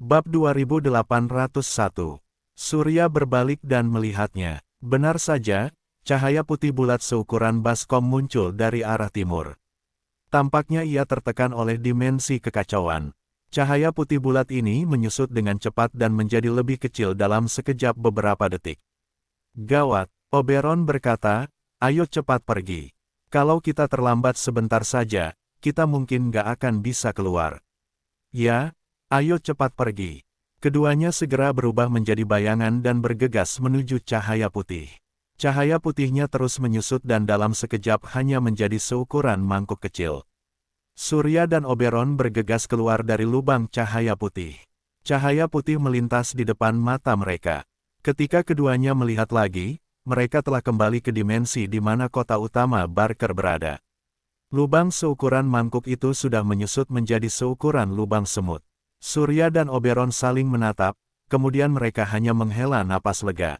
Bab 2801. Surya berbalik dan melihatnya. Benar saja, cahaya putih bulat seukuran baskom muncul dari arah timur. Tampaknya ia tertekan oleh dimensi kekacauan. Cahaya putih bulat ini menyusut dengan cepat dan menjadi lebih kecil dalam sekejap beberapa detik. Gawat, Oberon berkata, ayo cepat pergi. Kalau kita terlambat sebentar saja, kita mungkin gak akan bisa keluar. Ya, ayo cepat pergi. Keduanya segera berubah menjadi bayangan dan bergegas menuju cahaya putih. Cahaya putihnya terus menyusut dan dalam sekejap hanya menjadi seukuran mangkuk kecil. Surya dan Oberon bergegas keluar dari lubang cahaya putih. Cahaya putih melintas di depan mata mereka. Ketika keduanya melihat lagi, mereka telah kembali ke dimensi di mana kota utama Barker berada. Lubang seukuran mangkuk itu sudah menyusut menjadi seukuran lubang semut. Surya dan Oberon saling menatap, kemudian mereka hanya menghela napas lega.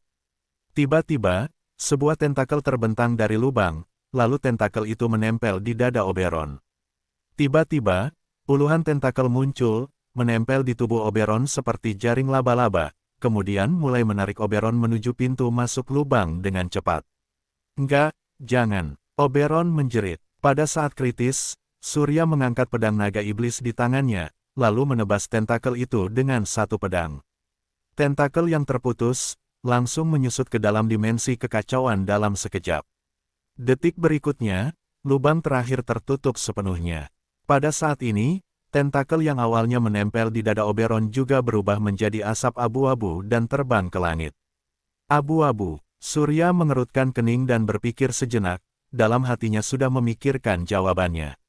Tiba-tiba, sebuah tentakel terbentang dari lubang, lalu tentakel itu menempel di dada Oberon. Tiba-tiba, puluhan tentakel muncul, menempel di tubuh Oberon seperti jaring laba-laba, kemudian mulai menarik Oberon menuju pintu masuk lubang dengan cepat. Enggak, jangan, Oberon menjerit. Pada saat kritis, Surya mengangkat pedang naga iblis di tangannya, lalu menebas tentakel itu dengan satu pedang. Tentakel yang terputus, langsung menyusut ke dalam dimensi kekacauan dalam sekejap. Detik berikutnya, lubang terakhir tertutup sepenuhnya. Pada saat ini, tentakel yang awalnya menempel di dada Oberon juga berubah menjadi asap abu-abu dan terbang ke langit. Abu-abu, Surya mengerutkan kening dan berpikir sejenak. Dalam hatinya sudah memikirkan jawabannya.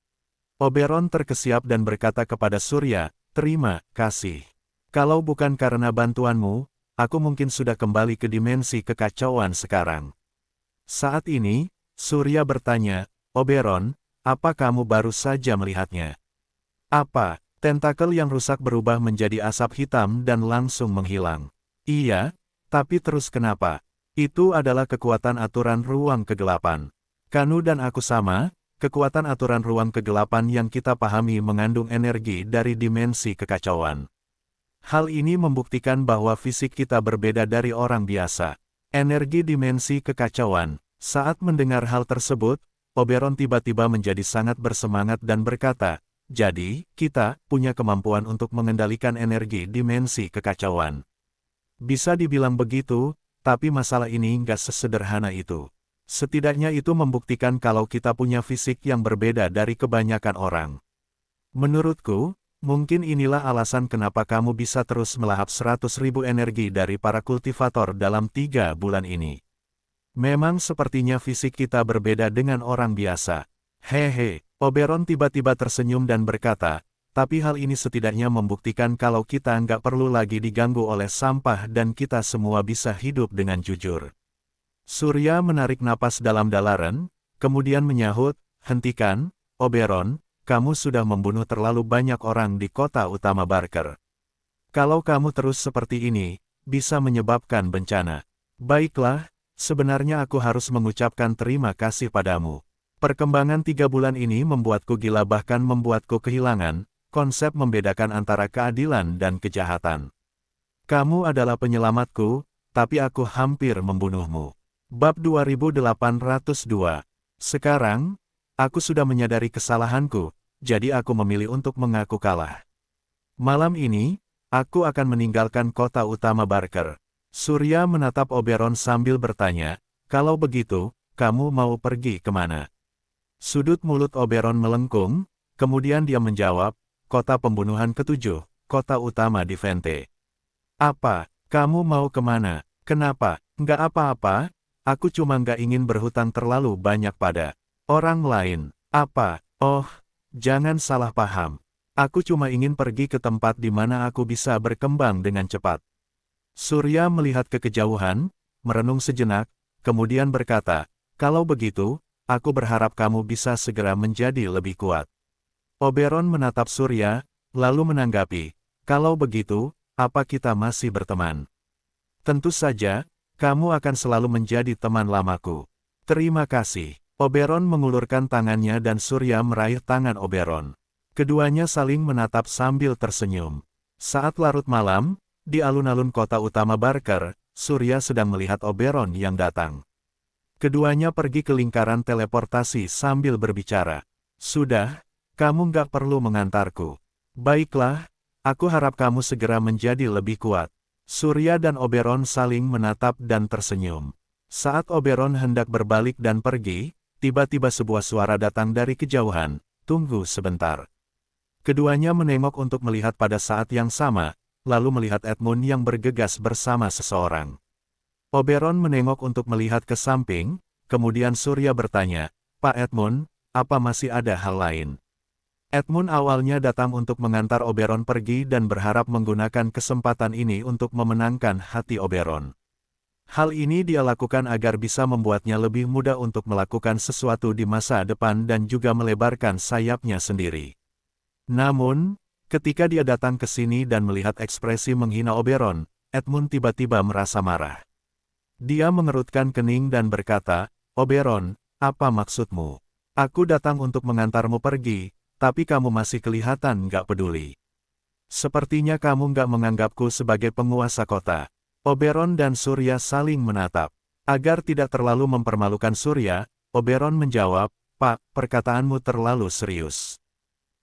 Oberon terkesiap dan berkata kepada Surya, terima kasih. Kalau bukan karena bantuanmu, aku mungkin sudah kembali ke dimensi kekacauan sekarang. Saat ini, Surya bertanya, Oberon, apa kamu baru saja melihatnya? Apa? Tentakel yang rusak berubah menjadi asap hitam dan langsung menghilang. Iya, tapi terus kenapa? Itu adalah kekuatan aturan ruang kegelapan. Kanu dan aku sama, kekuatan aturan ruang kegelapan yang kita pahami mengandung energi dari dimensi kekacauan. Hal ini membuktikan bahwa fisik kita berbeda dari orang biasa. Energi dimensi kekacauan. Saat mendengar hal tersebut, Oberon tiba-tiba menjadi sangat bersemangat dan berkata, jadi, kita punya kemampuan untuk mengendalikan energi dimensi kekacauan. Bisa dibilang begitu, tapi masalah ini nggak sesederhana itu. Setidaknya itu membuktikan kalau kita punya fisik yang berbeda dari kebanyakan orang. Menurutku, mungkin inilah alasan kenapa kamu bisa terus melahap 100.000 energi dari para kultivator dalam 3 bulan ini. Memang sepertinya fisik kita berbeda dengan orang biasa. Hehe, Oberon tiba-tiba tersenyum dan berkata, tapi hal ini setidaknya membuktikan kalau kita nggak perlu lagi diganggu oleh sampah dan kita semua bisa hidup dengan jujur. Surya menarik napas dalam-dalam, kemudian menyahut, hentikan, Oberon, kamu sudah membunuh terlalu banyak orang di kota utama Barker. Kalau kamu terus seperti ini, bisa menyebabkan bencana. Baiklah, sebenarnya aku harus mengucapkan terima kasih padamu. Perkembangan 3 bulan ini membuatku gila bahkan membuatku kehilangan konsep membedakan antara keadilan dan kejahatan. Kamu adalah penyelamatku, tapi aku hampir membunuhmu. Bab 2802. Sekarang, aku sudah menyadari kesalahanku, jadi aku memilih untuk mengaku kalah. Malam ini, aku akan meninggalkan kota utama Barker. Surya menatap Oberon sambil bertanya, kalau begitu, kamu mau pergi kemana? Sudut mulut Oberon melengkung, kemudian dia menjawab, kota pembunuhan ke-7, kota utama di Vente. Apa? Kamu mau kemana? Kenapa? Nggak apa-apa. Aku cuma nggak ingin berhutang terlalu banyak pada orang lain. Apa? Oh, jangan salah paham. Aku cuma ingin pergi ke tempat di mana aku bisa berkembang dengan cepat. Surya melihat ke kejauhan, merenung sejenak, kemudian berkata, kalau begitu, aku berharap kamu bisa segera menjadi lebih kuat. Oberon menatap Surya, lalu menanggapi, kalau begitu, apa kita masih berteman? Tentu saja. Kamu akan selalu menjadi teman lamaku. Terima kasih. Oberon mengulurkan tangannya dan Surya meraih tangan Oberon. Keduanya saling menatap sambil tersenyum. Saat larut malam, di alun-alun kota utama Barker, Surya sedang melihat Oberon yang datang. Keduanya pergi ke lingkaran teleportasi sambil berbicara. Sudah, kamu nggak perlu mengantarku. Baiklah, aku harap kamu segera menjadi lebih kuat. Surya dan Oberon saling menatap dan tersenyum. Saat Oberon hendak berbalik dan pergi, tiba-tiba sebuah suara datang dari kejauhan. Tunggu sebentar. Keduanya menengok untuk melihat pada saat yang sama, lalu melihat Edmund yang bergegas bersama seseorang. Oberon menengok untuk melihat ke samping, kemudian Surya bertanya, "Pak Edmund, apa masih ada hal lain?" Edmund awalnya datang untuk mengantar Oberon pergi dan berharap menggunakan kesempatan ini untuk memenangkan hati Oberon. Hal ini dia lakukan agar bisa membuatnya lebih mudah untuk melakukan sesuatu di masa depan dan juga melebarkan sayapnya sendiri. Namun, ketika dia datang ke sini dan melihat ekspresi menghina Oberon, Edmund tiba-tiba merasa marah. Dia mengerutkan kening dan berkata, "Oberon, apa maksudmu? Aku datang untuk mengantarmu pergi, tapi kamu masih kelihatan nggak peduli. Sepertinya kamu nggak menganggapku sebagai penguasa kota." Oberon dan Surya saling menatap. Agar tidak terlalu mempermalukan Surya, Oberon menjawab, "Pak, perkataanmu terlalu serius.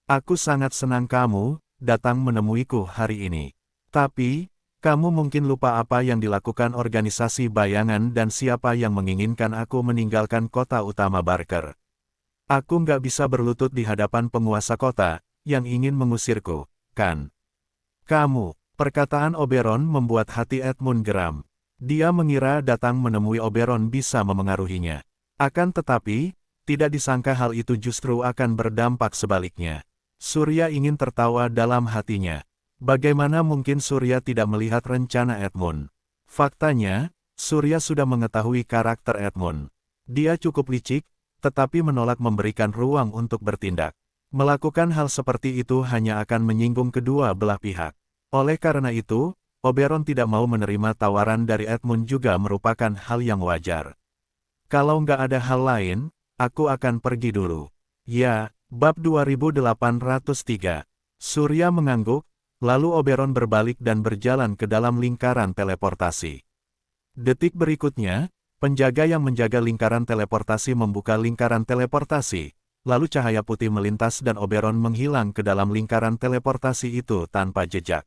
Aku sangat senang kamu datang menemuiku hari ini. Tapi, kamu mungkin lupa apa yang dilakukan organisasi bayangan dan siapa yang menginginkan aku meninggalkan kota utama Barker. Aku nggak bisa berlutut di hadapan penguasa kota, yang ingin mengusirku, kan? Kamu." Perkataan Oberon membuat hati Edmund geram. Dia mengira datang menemui Oberon bisa memengaruhinya. Akan tetapi, tidak disangka hal itu justru akan berdampak sebaliknya. Surya ingin tertawa dalam hatinya. Bagaimana mungkin Surya tidak melihat rencana Edmund? Faktanya, Surya sudah mengetahui karakter Edmund. Dia cukup licik, tetapi menolak memberikan ruang untuk bertindak. Melakukan hal seperti itu hanya akan menyinggung kedua belah pihak. Oleh karena itu, Oberon tidak mau menerima tawaran dari Edmund juga merupakan hal yang wajar. "Kalau nggak ada hal lain, aku akan pergi dulu." "Ya." Bab 2803. Surya mengangguk, lalu Oberon berbalik dan berjalan ke dalam lingkaran teleportasi. Detik berikutnya, penjaga yang menjaga lingkaran teleportasi membuka lingkaran teleportasi, lalu cahaya putih melintas dan Oberon menghilang ke dalam lingkaran teleportasi itu tanpa jejak.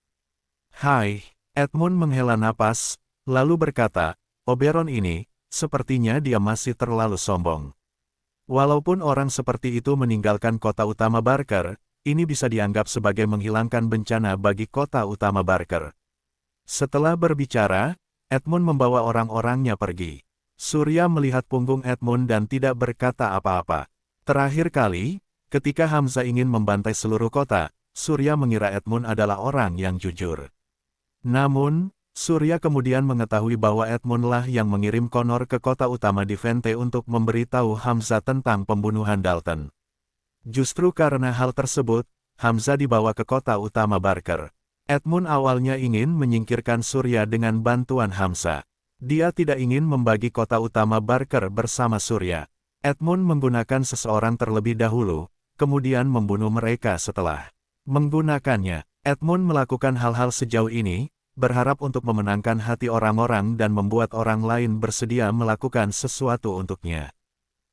"Hai," Edmund menghela napas, lalu berkata, "Oberon ini, sepertinya dia masih terlalu sombong. Walaupun orang seperti itu meninggalkan kota utama Barker, ini bisa dianggap sebagai menghilangkan bencana bagi kota utama Barker." Setelah berbicara, Edmund membawa orang-orangnya pergi. Surya melihat punggung Edmund dan tidak berkata apa-apa. Terakhir kali, ketika Hamza ingin membantai seluruh kota, Surya mengira Edmund adalah orang yang jujur. Namun, Surya kemudian mengetahui bahwa Edmund lah yang mengirim Connor ke kota utama di Vente untuk memberitahu Hamza tentang pembunuhan Dalton. Justru karena hal tersebut, Hamza dibawa ke kota utama Barker. Edmund awalnya ingin menyingkirkan Surya dengan bantuan Hamza. Dia tidak ingin membagi kota utama Barker bersama Surya. Edmund menggunakan seseorang terlebih dahulu, kemudian membunuh mereka setelah menggunakannya. Edmund melakukan hal-hal sejauh ini, berharap untuk memenangkan hati orang-orang dan membuat orang lain bersedia melakukan sesuatu untuknya.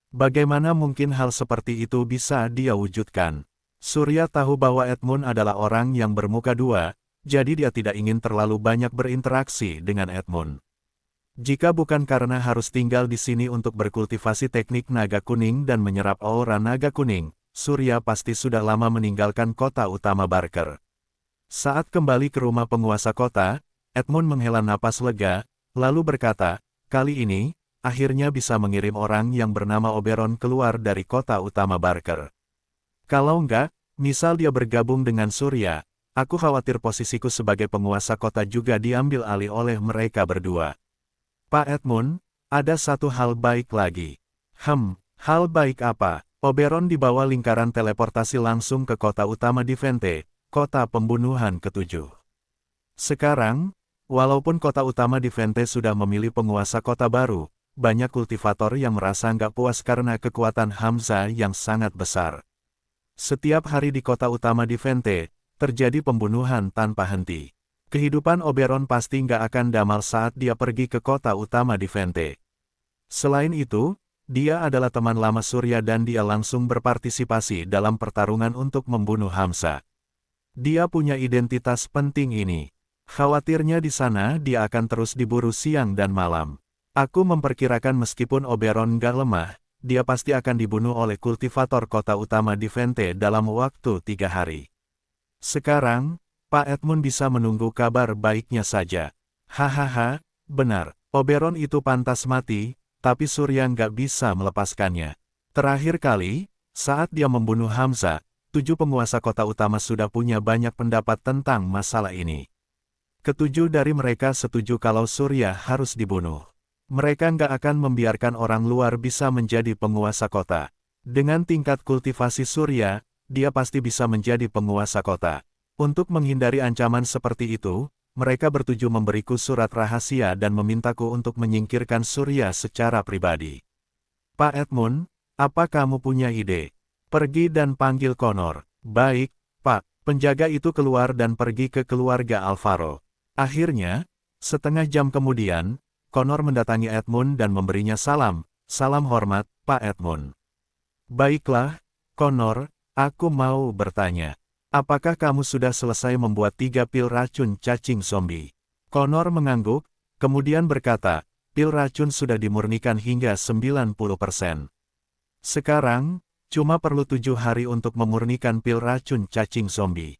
Bagaimana mungkin hal seperti itu bisa dia wujudkan? Surya tahu bahwa Edmund adalah orang yang bermuka dua, jadi dia tidak ingin terlalu banyak berinteraksi dengan Edmund. Jika bukan karena harus tinggal di sini untuk berkultivasi teknik naga kuning dan menyerap aura naga kuning, Surya pasti sudah lama meninggalkan kota utama Barker. Saat kembali ke rumah penguasa kota, Edmund menghela napas lega, lalu berkata, "Kali ini, akhirnya bisa mengirim orang yang bernama Oberon keluar dari kota utama Barker. Kalau enggak, misal dia bergabung dengan Surya, aku khawatir posisiku sebagai penguasa kota juga diambil alih oleh mereka berdua." "Pak Edmund, ada satu hal baik lagi." Hal baik apa?" Oberon dibawa lingkaran teleportasi langsung ke kota utama di Vente, kota pembunuhan ke-7. Sekarang, walaupun kota utama di Vente sudah memilih penguasa kota baru, banyak kultivator yang merasa nggak puas karena kekuatan Hamza yang sangat besar. Setiap hari di kota utama di Vente, terjadi pembunuhan tanpa henti. Kehidupan Oberon pasti nggak akan damai saat dia pergi ke kota utama di Vente. Selain itu, dia adalah teman lama Surya dan dia langsung berpartisipasi dalam pertarungan untuk membunuh Hamsa. Dia punya identitas penting ini. Khawatirnya di sana dia akan terus diburu siang dan malam. Aku memperkirakan meskipun Oberon nggak lemah, dia pasti akan dibunuh oleh kultivator kota utama di Vente dalam waktu 3 hari. Sekarang, Pak Edmund bisa menunggu kabar baiknya saja. Hahaha, benar, Oberon itu pantas mati, tapi Surya nggak bisa melepaskannya. Terakhir kali, saat dia membunuh Hamza, 7 penguasa kota utama sudah punya banyak pendapat tentang masalah ini. Ketujuh dari mereka setuju kalau Surya harus dibunuh. Mereka nggak akan membiarkan orang luar bisa menjadi penguasa kota. Dengan tingkat kultivasi Surya, dia pasti bisa menjadi penguasa kota. Untuk menghindari ancaman seperti itu, mereka bertujuh memberiku surat rahasia dan memintaku untuk menyingkirkan Surya secara pribadi. Pak Edmund, apa kamu punya ide? Pergi dan panggil Connor. Baik, Pak. Penjaga itu keluar dan pergi ke keluarga Alvaro. Akhirnya, setengah jam kemudian, Connor mendatangi Edmund dan memberinya salam. Salam hormat, Pak Edmund. Baiklah, Connor. Aku mau bertanya, apakah kamu sudah selesai membuat 3 pil racun cacing zombie? Connor mengangguk, kemudian berkata, pil racun sudah dimurnikan hingga 90%. Sekarang, cuma perlu 7 hari untuk memurnikan pil racun cacing zombie.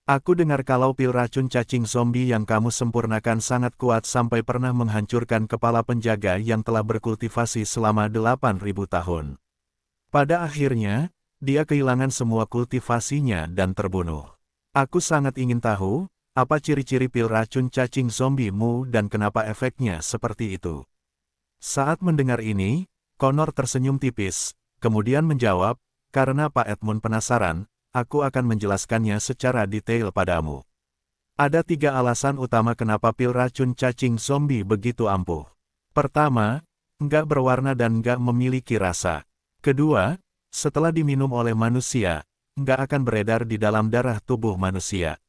Aku dengar kalau pil racun cacing zombie yang kamu sempurnakan sangat kuat sampai pernah menghancurkan kepala penjaga yang telah berkultivasi selama 8.000 tahun. Pada akhirnya, dia kehilangan semua kultivasinya dan terbunuh. Aku sangat ingin tahu, apa ciri-ciri pil racun cacing zombie-mu dan kenapa efeknya seperti itu. Saat mendengar ini, Connor tersenyum tipis, kemudian menjawab, karena Pak Edmund penasaran, aku akan menjelaskannya secara detail padamu. Ada 3 alasan utama kenapa pil racun cacing zombie begitu ampuh. Pertama, nggak berwarna dan nggak memiliki rasa. Kedua, setelah diminum oleh manusia, nggak akan beredar di dalam darah tubuh manusia.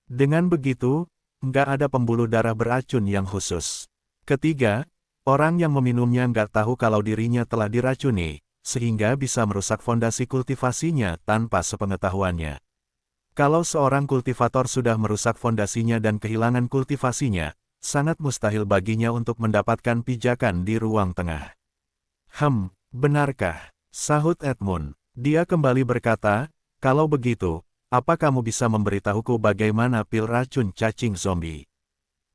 Dengan begitu, nggak ada pembuluh darah beracun yang khusus. Ketiga, orang yang meminumnya nggak tahu kalau dirinya telah diracuni, sehingga bisa merusak fondasi kultivasinya tanpa sepengetahuannya. Kalau seorang kultivator sudah merusak fondasinya dan kehilangan kultivasinya, sangat mustahil baginya untuk mendapatkan pijakan di ruang tengah. Benarkah? Sahut Edmund. Dia kembali berkata, kalau begitu, apa kamu bisa memberitahuku bagaimana pil racun cacing zombie?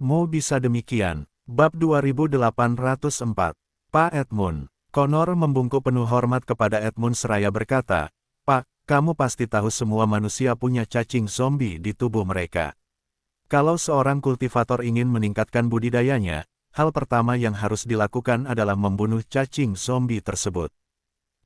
Mau bisa demikian. Bab 2804. Pak Edmund. Connor membungkuk penuh hormat kepada Edmund seraya berkata, Pak, kamu pasti tahu semua manusia punya cacing zombie di tubuh mereka. Kalau seorang kultivator ingin meningkatkan budidayanya, hal pertama yang harus dilakukan adalah membunuh cacing zombie tersebut.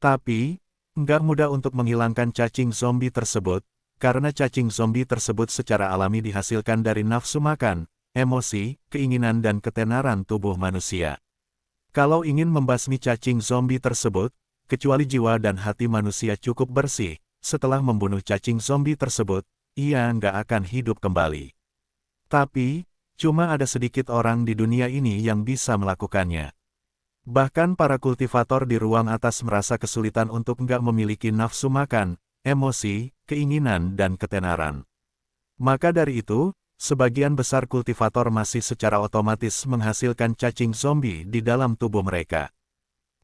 Tapi, nggak mudah untuk menghilangkan cacing zombie tersebut, karena cacing zombie tersebut secara alami dihasilkan dari nafsu makan, emosi, keinginan dan ketenaran tubuh manusia. Kalau ingin membasmi cacing zombie tersebut, kecuali jiwa dan hati manusia cukup bersih, setelah membunuh cacing zombie tersebut, ia nggak akan hidup kembali. Tapi, cuma ada sedikit orang di dunia ini yang bisa melakukannya. Bahkan para kultivator di ruang atas merasa kesulitan untuk nggak memiliki nafsu makan, emosi, keinginan dan ketenaran. Maka dari itu, sebagian besar kultivator masih secara otomatis menghasilkan cacing zombie di dalam tubuh mereka.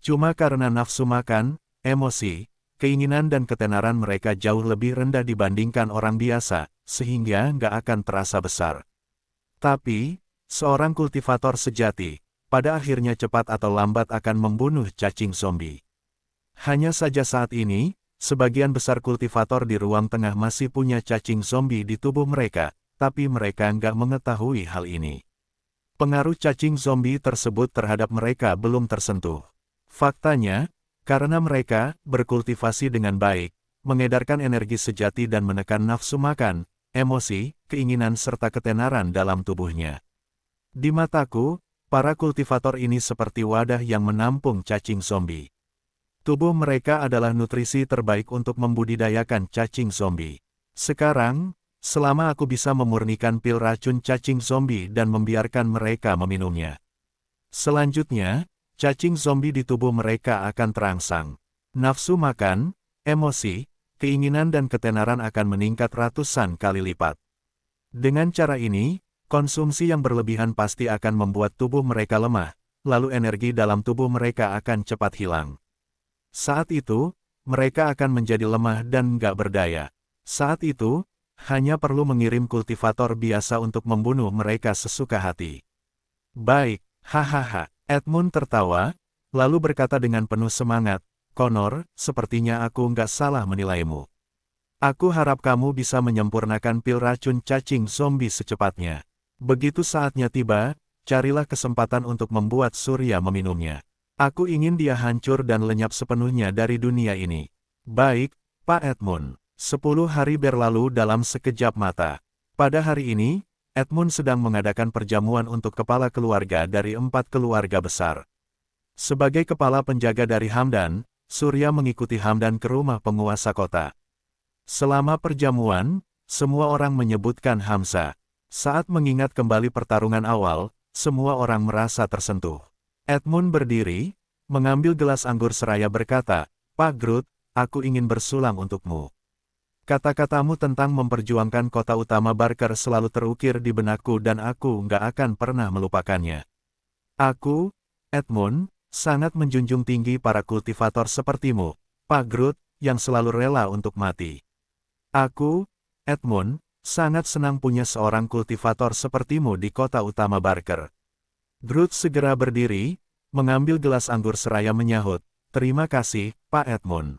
Cuma karena nafsu makan, emosi, keinginan dan ketenaran mereka jauh lebih rendah dibandingkan orang biasa, sehingga nggak akan terasa besar. Tapi, seorang kultivator sejati, pada akhirnya cepat atau lambat akan membunuh cacing zombie. Hanya saja saat ini, sebagian besar kultivator di ruang tengah masih punya cacing zombie di tubuh mereka, tapi mereka nggak mengetahui hal ini. Pengaruh cacing zombie tersebut terhadap mereka belum tersentuh. Faktanya, karena mereka berkultivasi dengan baik, mengedarkan energi sejati dan menekan nafsu makan, emosi, keinginan serta ketenaran dalam tubuhnya. Di mataku, para kultivator ini seperti wadah yang menampung cacing zombie. Tubuh mereka adalah nutrisi terbaik untuk membudidayakan cacing zombie. Sekarang, selama aku bisa memurnikan pil racun cacing zombie dan membiarkan mereka meminumnya. Selanjutnya, cacing zombie di tubuh mereka akan terangsang. Nafsu makan, emosi, keinginan dan ketenaran akan meningkat ratusan kali lipat. Dengan cara ini, konsumsi yang berlebihan pasti akan membuat tubuh mereka lemah, lalu energi dalam tubuh mereka akan cepat hilang. Saat itu, mereka akan menjadi lemah dan nggak berdaya. Saat itu, hanya perlu mengirim kultivator biasa untuk membunuh mereka sesuka hati. Baik, hahaha. Edmund tertawa, lalu berkata dengan penuh semangat, Connor, sepertinya aku nggak salah menilaimu. Aku harap kamu bisa menyempurnakan pil racun cacing zombie secepatnya. Begitu saatnya tiba, carilah kesempatan untuk membuat Surya meminumnya. Aku ingin dia hancur dan lenyap sepenuhnya dari dunia ini. Baik, Pak Edmund. 10 hari berlalu dalam sekejap mata. Pada hari ini, Edmund sedang mengadakan perjamuan untuk kepala keluarga dari 4 keluarga besar. Sebagai kepala penjaga dari Hamdan, Surya mengikuti Hamdan ke rumah penguasa kota. Selama perjamuan, semua orang menyebutkan Hamsa. Saat mengingat kembali pertarungan awal, semua orang merasa tersentuh. Edmund berdiri, mengambil gelas anggur seraya berkata, Pak Groot, aku ingin bersulang untukmu. Kata-katamu tentang memperjuangkan kota utama Barker selalu terukir di benakku dan aku nggak akan pernah melupakannya. Aku, Edmund, sangat menjunjung tinggi para kultivator sepertimu, Pak Groot, yang selalu rela untuk mati. Aku, Edmund, sangat senang punya seorang kultivator sepertimu di kota utama Barker. Groot segera berdiri, mengambil gelas anggur seraya menyahut, terima kasih, Pak Edmund.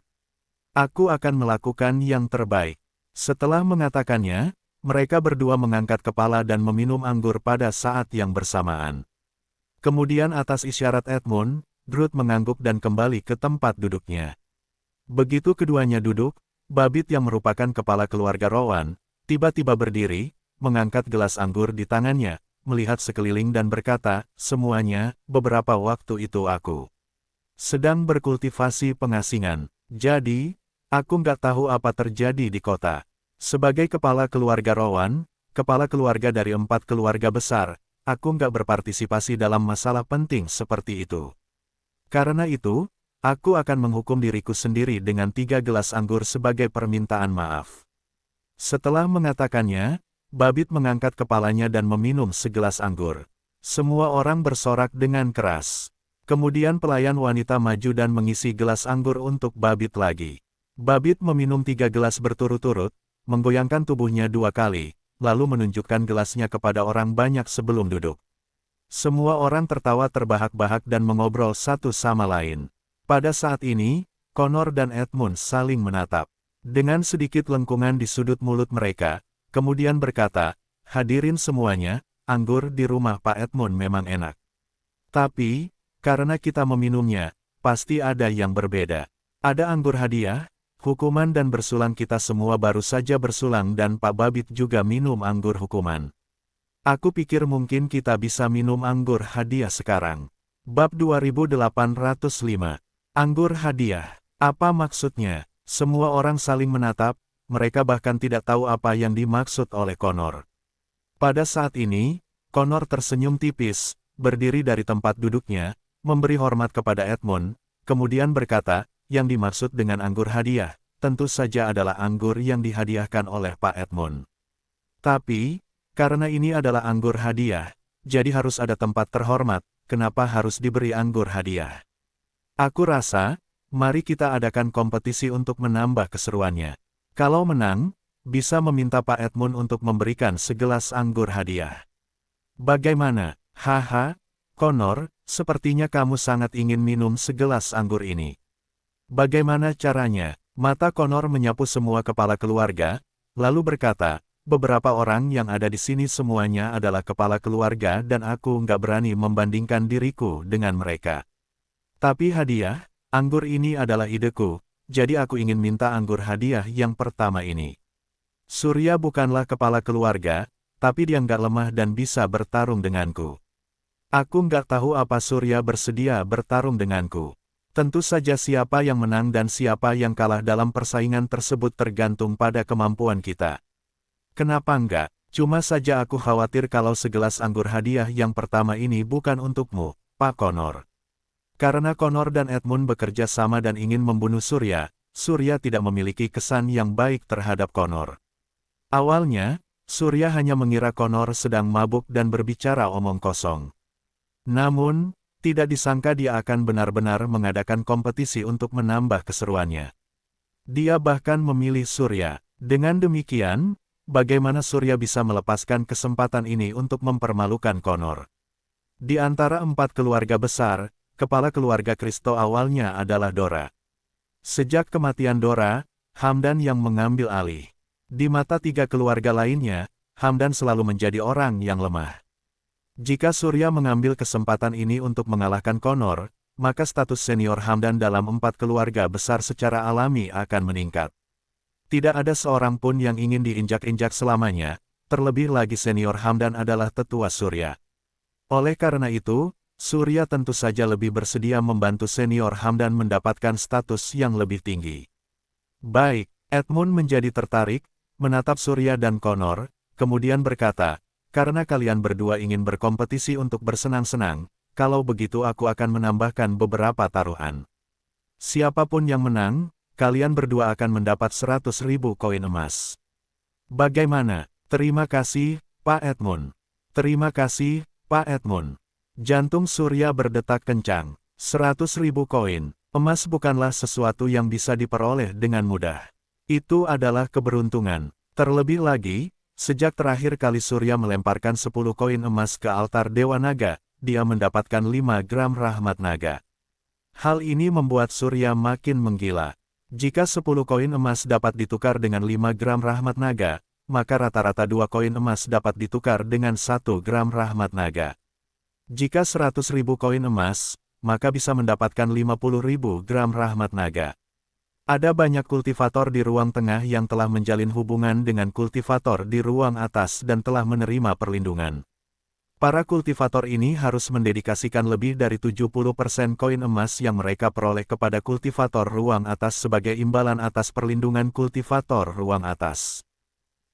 Aku akan melakukan yang terbaik. Setelah mengatakannya, mereka berdua mengangkat kepala dan meminum anggur pada saat yang bersamaan. Kemudian atas isyarat Edmund, Groot mengangguk dan kembali ke tempat duduknya. Begitu keduanya duduk, Babbitt yang merupakan kepala keluarga Rowan, tiba-tiba berdiri, mengangkat gelas anggur di tangannya, melihat sekeliling dan berkata, semuanya, beberapa waktu itu aku sedang berkultivasi pengasingan. Jadi, aku nggak tahu apa terjadi di kota. Sebagai kepala keluarga Rowan, kepala keluarga dari 4 keluarga besar, aku nggak berpartisipasi dalam masalah penting seperti itu. Karena itu, aku akan menghukum diriku sendiri dengan 3 gelas anggur sebagai permintaan maaf. Setelah mengatakannya, Babbitt mengangkat kepalanya dan meminum segelas anggur. Semua orang bersorak dengan keras. Kemudian pelayan wanita maju dan mengisi gelas anggur untuk Babbitt lagi. Babbitt meminum 3 gelas berturut-turut, menggoyangkan tubuhnya 2 kali, lalu menunjukkan gelasnya kepada orang banyak sebelum duduk. Semua orang tertawa terbahak-bahak dan mengobrol satu sama lain. Pada saat ini, Connor dan Edmund saling menatap. Dengan sedikit lengkungan di sudut mulut mereka, kemudian berkata, hadirin semuanya, anggur di rumah Pak Edmund memang enak. Tapi, karena kita meminumnya, pasti ada yang berbeda. Ada anggur hadiah, hukuman dan bersulang kita semua baru saja bersulang dan Pak Babbitt juga minum anggur hukuman. Aku pikir mungkin kita bisa minum anggur hadiah sekarang. Bab 2805. Anggur hadiah. Apa maksudnya? Semua orang saling menatap. Mereka bahkan tidak tahu apa yang dimaksud oleh Connor. Pada saat ini, Connor tersenyum tipis, berdiri dari tempat duduknya, memberi hormat kepada Edmund, kemudian berkata, yang dimaksud dengan anggur hadiah, tentu saja adalah anggur yang dihadiahkan oleh Pak Edmund. Tapi, karena ini adalah anggur hadiah, jadi harus ada tempat terhormat, kenapa harus diberi anggur hadiah? Aku rasa, mari kita adakan kompetisi untuk menambah keseruannya. Kalau menang, bisa meminta Pak Edmund untuk memberikan segelas anggur hadiah. Bagaimana? Haha, Connor, sepertinya kamu sangat ingin minum segelas anggur ini. Bagaimana caranya? Mata Connor menyapu semua kepala keluarga, lalu berkata, beberapa orang yang ada di sini semuanya adalah kepala keluarga dan aku nggak berani membandingkan diriku dengan mereka. Tapi hadiah, anggur ini adalah ideku. Jadi aku ingin minta anggur hadiah yang pertama ini. Surya bukanlah kepala keluarga, tapi dia nggak lemah dan bisa bertarung denganku. Aku nggak tahu apa Surya bersedia bertarung denganku. Tentu saja siapa yang menang dan siapa yang kalah dalam persaingan tersebut tergantung pada kemampuan kita. Kenapa enggak? Cuma saja aku khawatir kalau segelas anggur hadiah yang pertama ini bukan untukmu, Pak Connor. Karena Connor dan Edmund bekerja sama dan ingin membunuh Surya, Surya tidak memiliki kesan yang baik terhadap Connor. Awalnya, Surya hanya mengira Connor sedang mabuk dan berbicara omong kosong. Namun, tidak disangka dia akan benar-benar mengadakan kompetisi untuk menambah keseruannya. Dia bahkan memilih Surya. Dengan demikian, bagaimana Surya bisa melepaskan kesempatan ini untuk mempermalukan Connor? Di antara 4 keluarga besar, kepala keluarga Kristo awalnya adalah Dora. Sejak kematian Dora, Hamdan yang mengambil alih. Di mata 3 keluarga lainnya, Hamdan selalu menjadi orang yang lemah. Jika Surya mengambil kesempatan ini untuk mengalahkan Connor, maka status senior Hamdan dalam 4 keluarga besar secara alami akan meningkat. Tidak ada seorang pun yang ingin diinjak-injak selamanya, terlebih lagi senior Hamdan adalah tetua Surya. Oleh karena itu, Surya tentu saja lebih bersedia membantu senior Hamdan mendapatkan status yang lebih tinggi. Baik, Edmund menjadi tertarik, menatap Surya dan Connor, kemudian berkata, karena kalian berdua ingin berkompetisi untuk bersenang-senang, kalau begitu aku akan menambahkan beberapa taruhan. Siapapun yang menang, kalian berdua akan mendapat 100.000 koin emas. Bagaimana? Terima kasih, Pak Edmund. Terima kasih, Pak Edmund. Jantung Surya berdetak kencang. 100.000 koin emas bukanlah sesuatu yang bisa diperoleh dengan mudah. Itu adalah keberuntungan. Terlebih lagi, sejak terakhir kali Surya melemparkan 10 koin emas ke altar Dewa Naga, dia mendapatkan 5 gram rahmat naga. Hal ini membuat Surya makin menggila. Jika 10 koin emas dapat ditukar dengan 5 gram rahmat naga, maka rata-rata 2 koin emas dapat ditukar dengan 1 gram rahmat naga. Jika 100.000 koin emas, maka bisa mendapatkan 50.000 gram rahmat naga. Ada banyak kultivator di ruang tengah yang telah menjalin hubungan dengan kultivator di ruang atas dan telah menerima perlindungan. Para kultivator ini harus mendedikasikan lebih dari 70% koin emas yang mereka peroleh kepada kultivator ruang atas sebagai imbalan atas perlindungan kultivator ruang atas.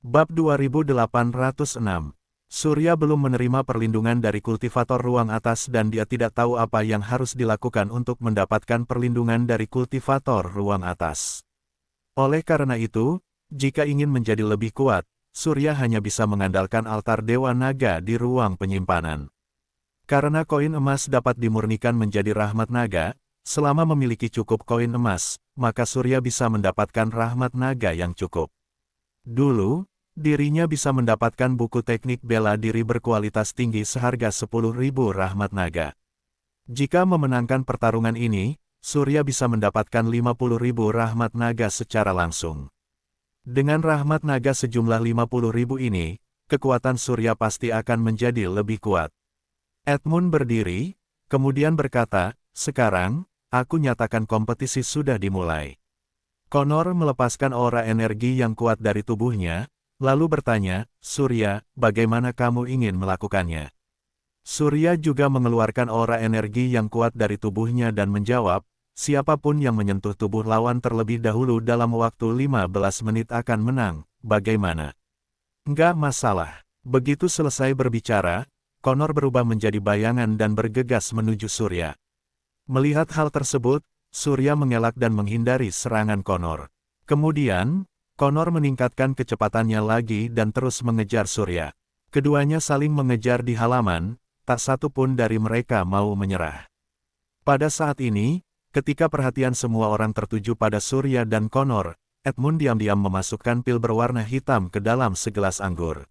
Bab 2806. Surya belum menerima perlindungan dari kultivator ruang atas dan dia tidak tahu apa yang harus dilakukan untuk mendapatkan perlindungan dari kultivator ruang atas. Oleh karena itu, jika ingin menjadi lebih kuat, Surya hanya bisa mengandalkan altar Dewa Naga di ruang penyimpanan. Karena koin emas dapat dimurnikan menjadi rahmat naga, selama memiliki cukup koin emas, maka Surya bisa mendapatkan rahmat naga yang cukup. Dulu, dirinya bisa mendapatkan buku teknik bela diri berkualitas tinggi seharga 10.000 rahmat naga. Jika memenangkan pertarungan ini, Surya bisa mendapatkan 50.000 rahmat naga secara langsung. Dengan rahmat naga sejumlah 50.000 ini, kekuatan Surya pasti akan menjadi lebih kuat. Edmund berdiri, kemudian berkata, sekarang, aku nyatakan kompetisi sudah dimulai. Connor melepaskan aura energi yang kuat dari tubuhnya, lalu bertanya, Surya, bagaimana kamu ingin melakukannya? Surya juga mengeluarkan aura energi yang kuat dari tubuhnya dan menjawab, siapapun yang menyentuh tubuh lawan terlebih dahulu dalam waktu 15 menit akan menang, bagaimana? Enggak masalah. Begitu selesai berbicara, Connor berubah menjadi bayangan dan bergegas menuju Surya. Melihat hal tersebut, Surya mengelak dan menghindari serangan Connor. Kemudian, Connor meningkatkan kecepatannya lagi dan terus mengejar Surya. Keduanya saling mengejar di halaman, tak satu pun dari mereka mau menyerah. Pada saat ini, ketika perhatian semua orang tertuju pada Surya dan Connor, Edmund diam-diam memasukkan pil berwarna hitam ke dalam segelas anggur.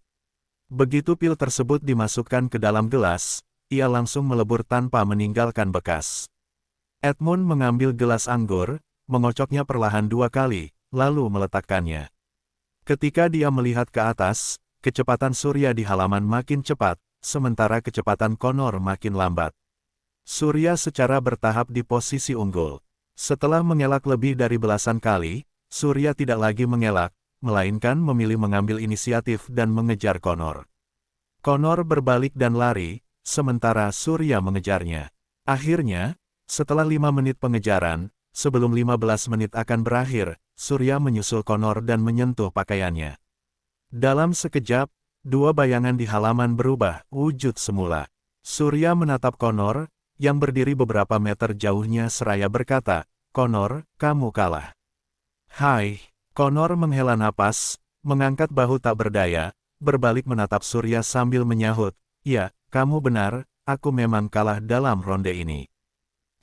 Begitu pil tersebut dimasukkan ke dalam gelas, ia langsung melebur tanpa meninggalkan bekas. Edmund mengambil gelas anggur, mengocoknya perlahan 2 kali, lalu meletakkannya. Ketika dia melihat ke atas, kecepatan Surya di halaman makin cepat, sementara kecepatan Connor makin lambat. Surya secara bertahap di posisi unggul. Setelah mengelak lebih dari belasan kali, Surya tidak lagi mengelak, melainkan memilih mengambil inisiatif dan mengejar Connor. Connor berbalik dan lari, sementara Surya mengejarnya. Akhirnya, setelah 5 menit pengejaran, sebelum 15 menit akan berakhir, Surya menyusul Connor dan menyentuh pakaiannya. Dalam sekejap, dua bayangan di halaman berubah wujud semula. Surya menatap Connor, yang berdiri beberapa meter jauhnya seraya berkata, "Connor, kamu kalah." "Hai." Connor menghela napas, mengangkat bahu tak berdaya, berbalik menatap Surya sambil menyahut, "Ya, kamu benar, aku memang kalah dalam ronde ini."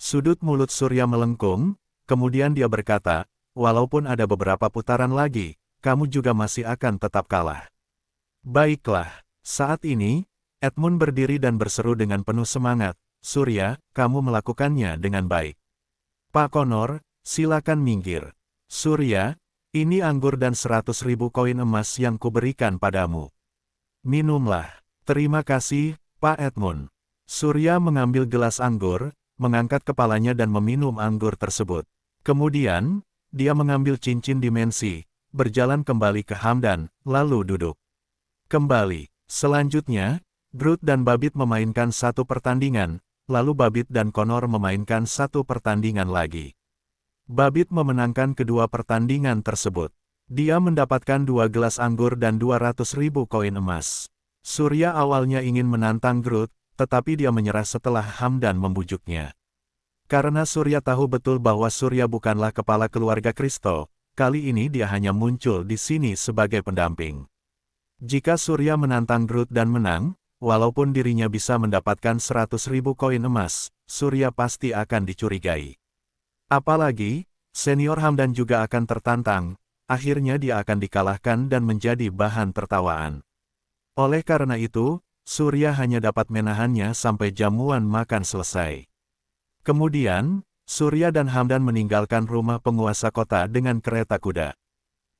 Sudut mulut Surya melengkung, kemudian dia berkata, "Walaupun ada beberapa putaran lagi, kamu juga masih akan tetap kalah." "Baiklah." Saat ini, Edmund berdiri dan berseru dengan penuh semangat, "Surya, kamu melakukannya dengan baik." "Pak Connor, silakan minggir." "Surya, ini anggur dan 100.000 koin emas yang kuberikan padamu. Minumlah." "Terima kasih, Pak Edmund." Surya mengambil gelas anggur, mengangkat kepalanya dan meminum anggur tersebut. Kemudian, dia mengambil cincin dimensi, berjalan kembali ke Hamdan, lalu duduk. Kembali. Selanjutnya, Groot dan Babbitt memainkan satu pertandingan, lalu Babbitt dan Connor memainkan satu pertandingan lagi. Babbitt memenangkan kedua pertandingan tersebut. Dia mendapatkan 2 gelas anggur dan 200.000 koin emas. Surya awalnya ingin menantang Groot, tetapi dia menyerah setelah Hamdan membujuknya. Karena Surya tahu betul bahwa Surya bukanlah kepala keluarga Kristo, kali ini dia hanya muncul di sini sebagai pendamping. Jika Surya menantang Groot dan menang, walaupun dirinya bisa mendapatkan 100.000 koin emas, Surya pasti akan dicurigai. Apalagi, senior Hamdan juga akan tertantang, akhirnya dia akan dikalahkan dan menjadi bahan tertawaan. Oleh karena itu, Surya hanya dapat menahannya sampai jamuan makan selesai. Kemudian, Surya dan Hamdan meninggalkan rumah penguasa kota dengan kereta kuda.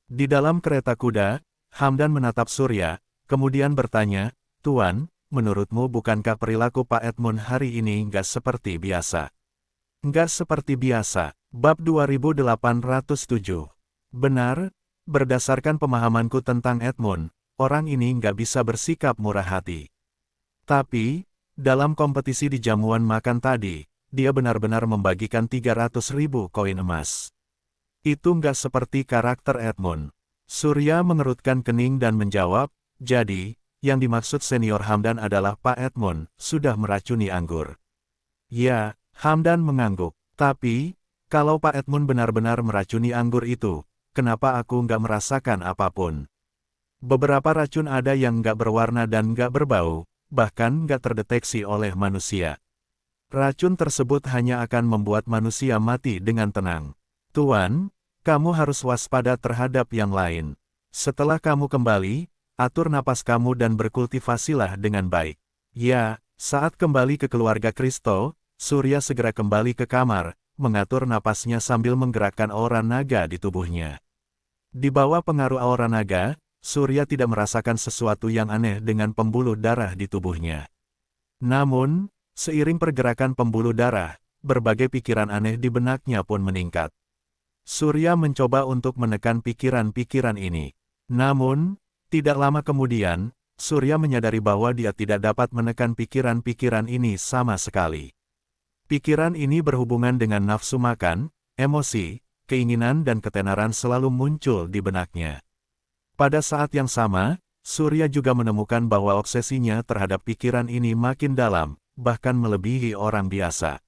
Di dalam kereta kuda, Hamdan menatap Surya, kemudian bertanya, "Tuan, menurutmu bukankah perilaku Pak Edmund hari ini nggak seperti biasa?" "Nggak seperti biasa." Bab 2807. "Benar, berdasarkan pemahamanku tentang Edmund, orang ini nggak bisa bersikap murah hati. Tapi, dalam kompetisi di jamuan makan tadi, dia benar-benar membagikan 300.000 koin emas. Itu nggak seperti karakter Edmund." Surya mengerutkan kening dan menjawab, "Jadi, yang dimaksud senior Hamdan adalah Pak Edmund sudah meracuni anggur." "Ya." Hamdan mengangguk. "Tapi, kalau Pak Edmund benar-benar meracuni anggur itu, kenapa aku nggak merasakan apapun? Beberapa racun ada yang nggak berwarna dan nggak berbau, bahkan nggak terdeteksi oleh manusia. Racun tersebut hanya akan membuat manusia mati dengan tenang. Tuan, kamu harus waspada terhadap yang lain. Setelah kamu kembali, atur napas kamu dan berkultivasilah dengan baik." "Ya." Saat kembali ke keluarga Kristo, Surya segera kembali ke kamar, mengatur napasnya sambil menggerakkan aura naga di tubuhnya. Di bawah pengaruh aura naga, Surya tidak merasakan sesuatu yang aneh dengan pembuluh darah di tubuhnya. Namun, seiring pergerakan pembuluh darah, berbagai pikiran aneh di benaknya pun meningkat. Surya mencoba untuk menekan pikiran-pikiran ini. Namun, tidak lama kemudian, Surya menyadari bahwa dia tidak dapat menekan pikiran-pikiran ini sama sekali. Pikiran ini berhubungan dengan nafsu makan, emosi, keinginan dan ketenaran selalu muncul di benaknya. Pada saat yang sama, Surya juga menemukan bahwa obsesinya terhadap pikiran ini makin dalam, bahkan melebihi orang biasa.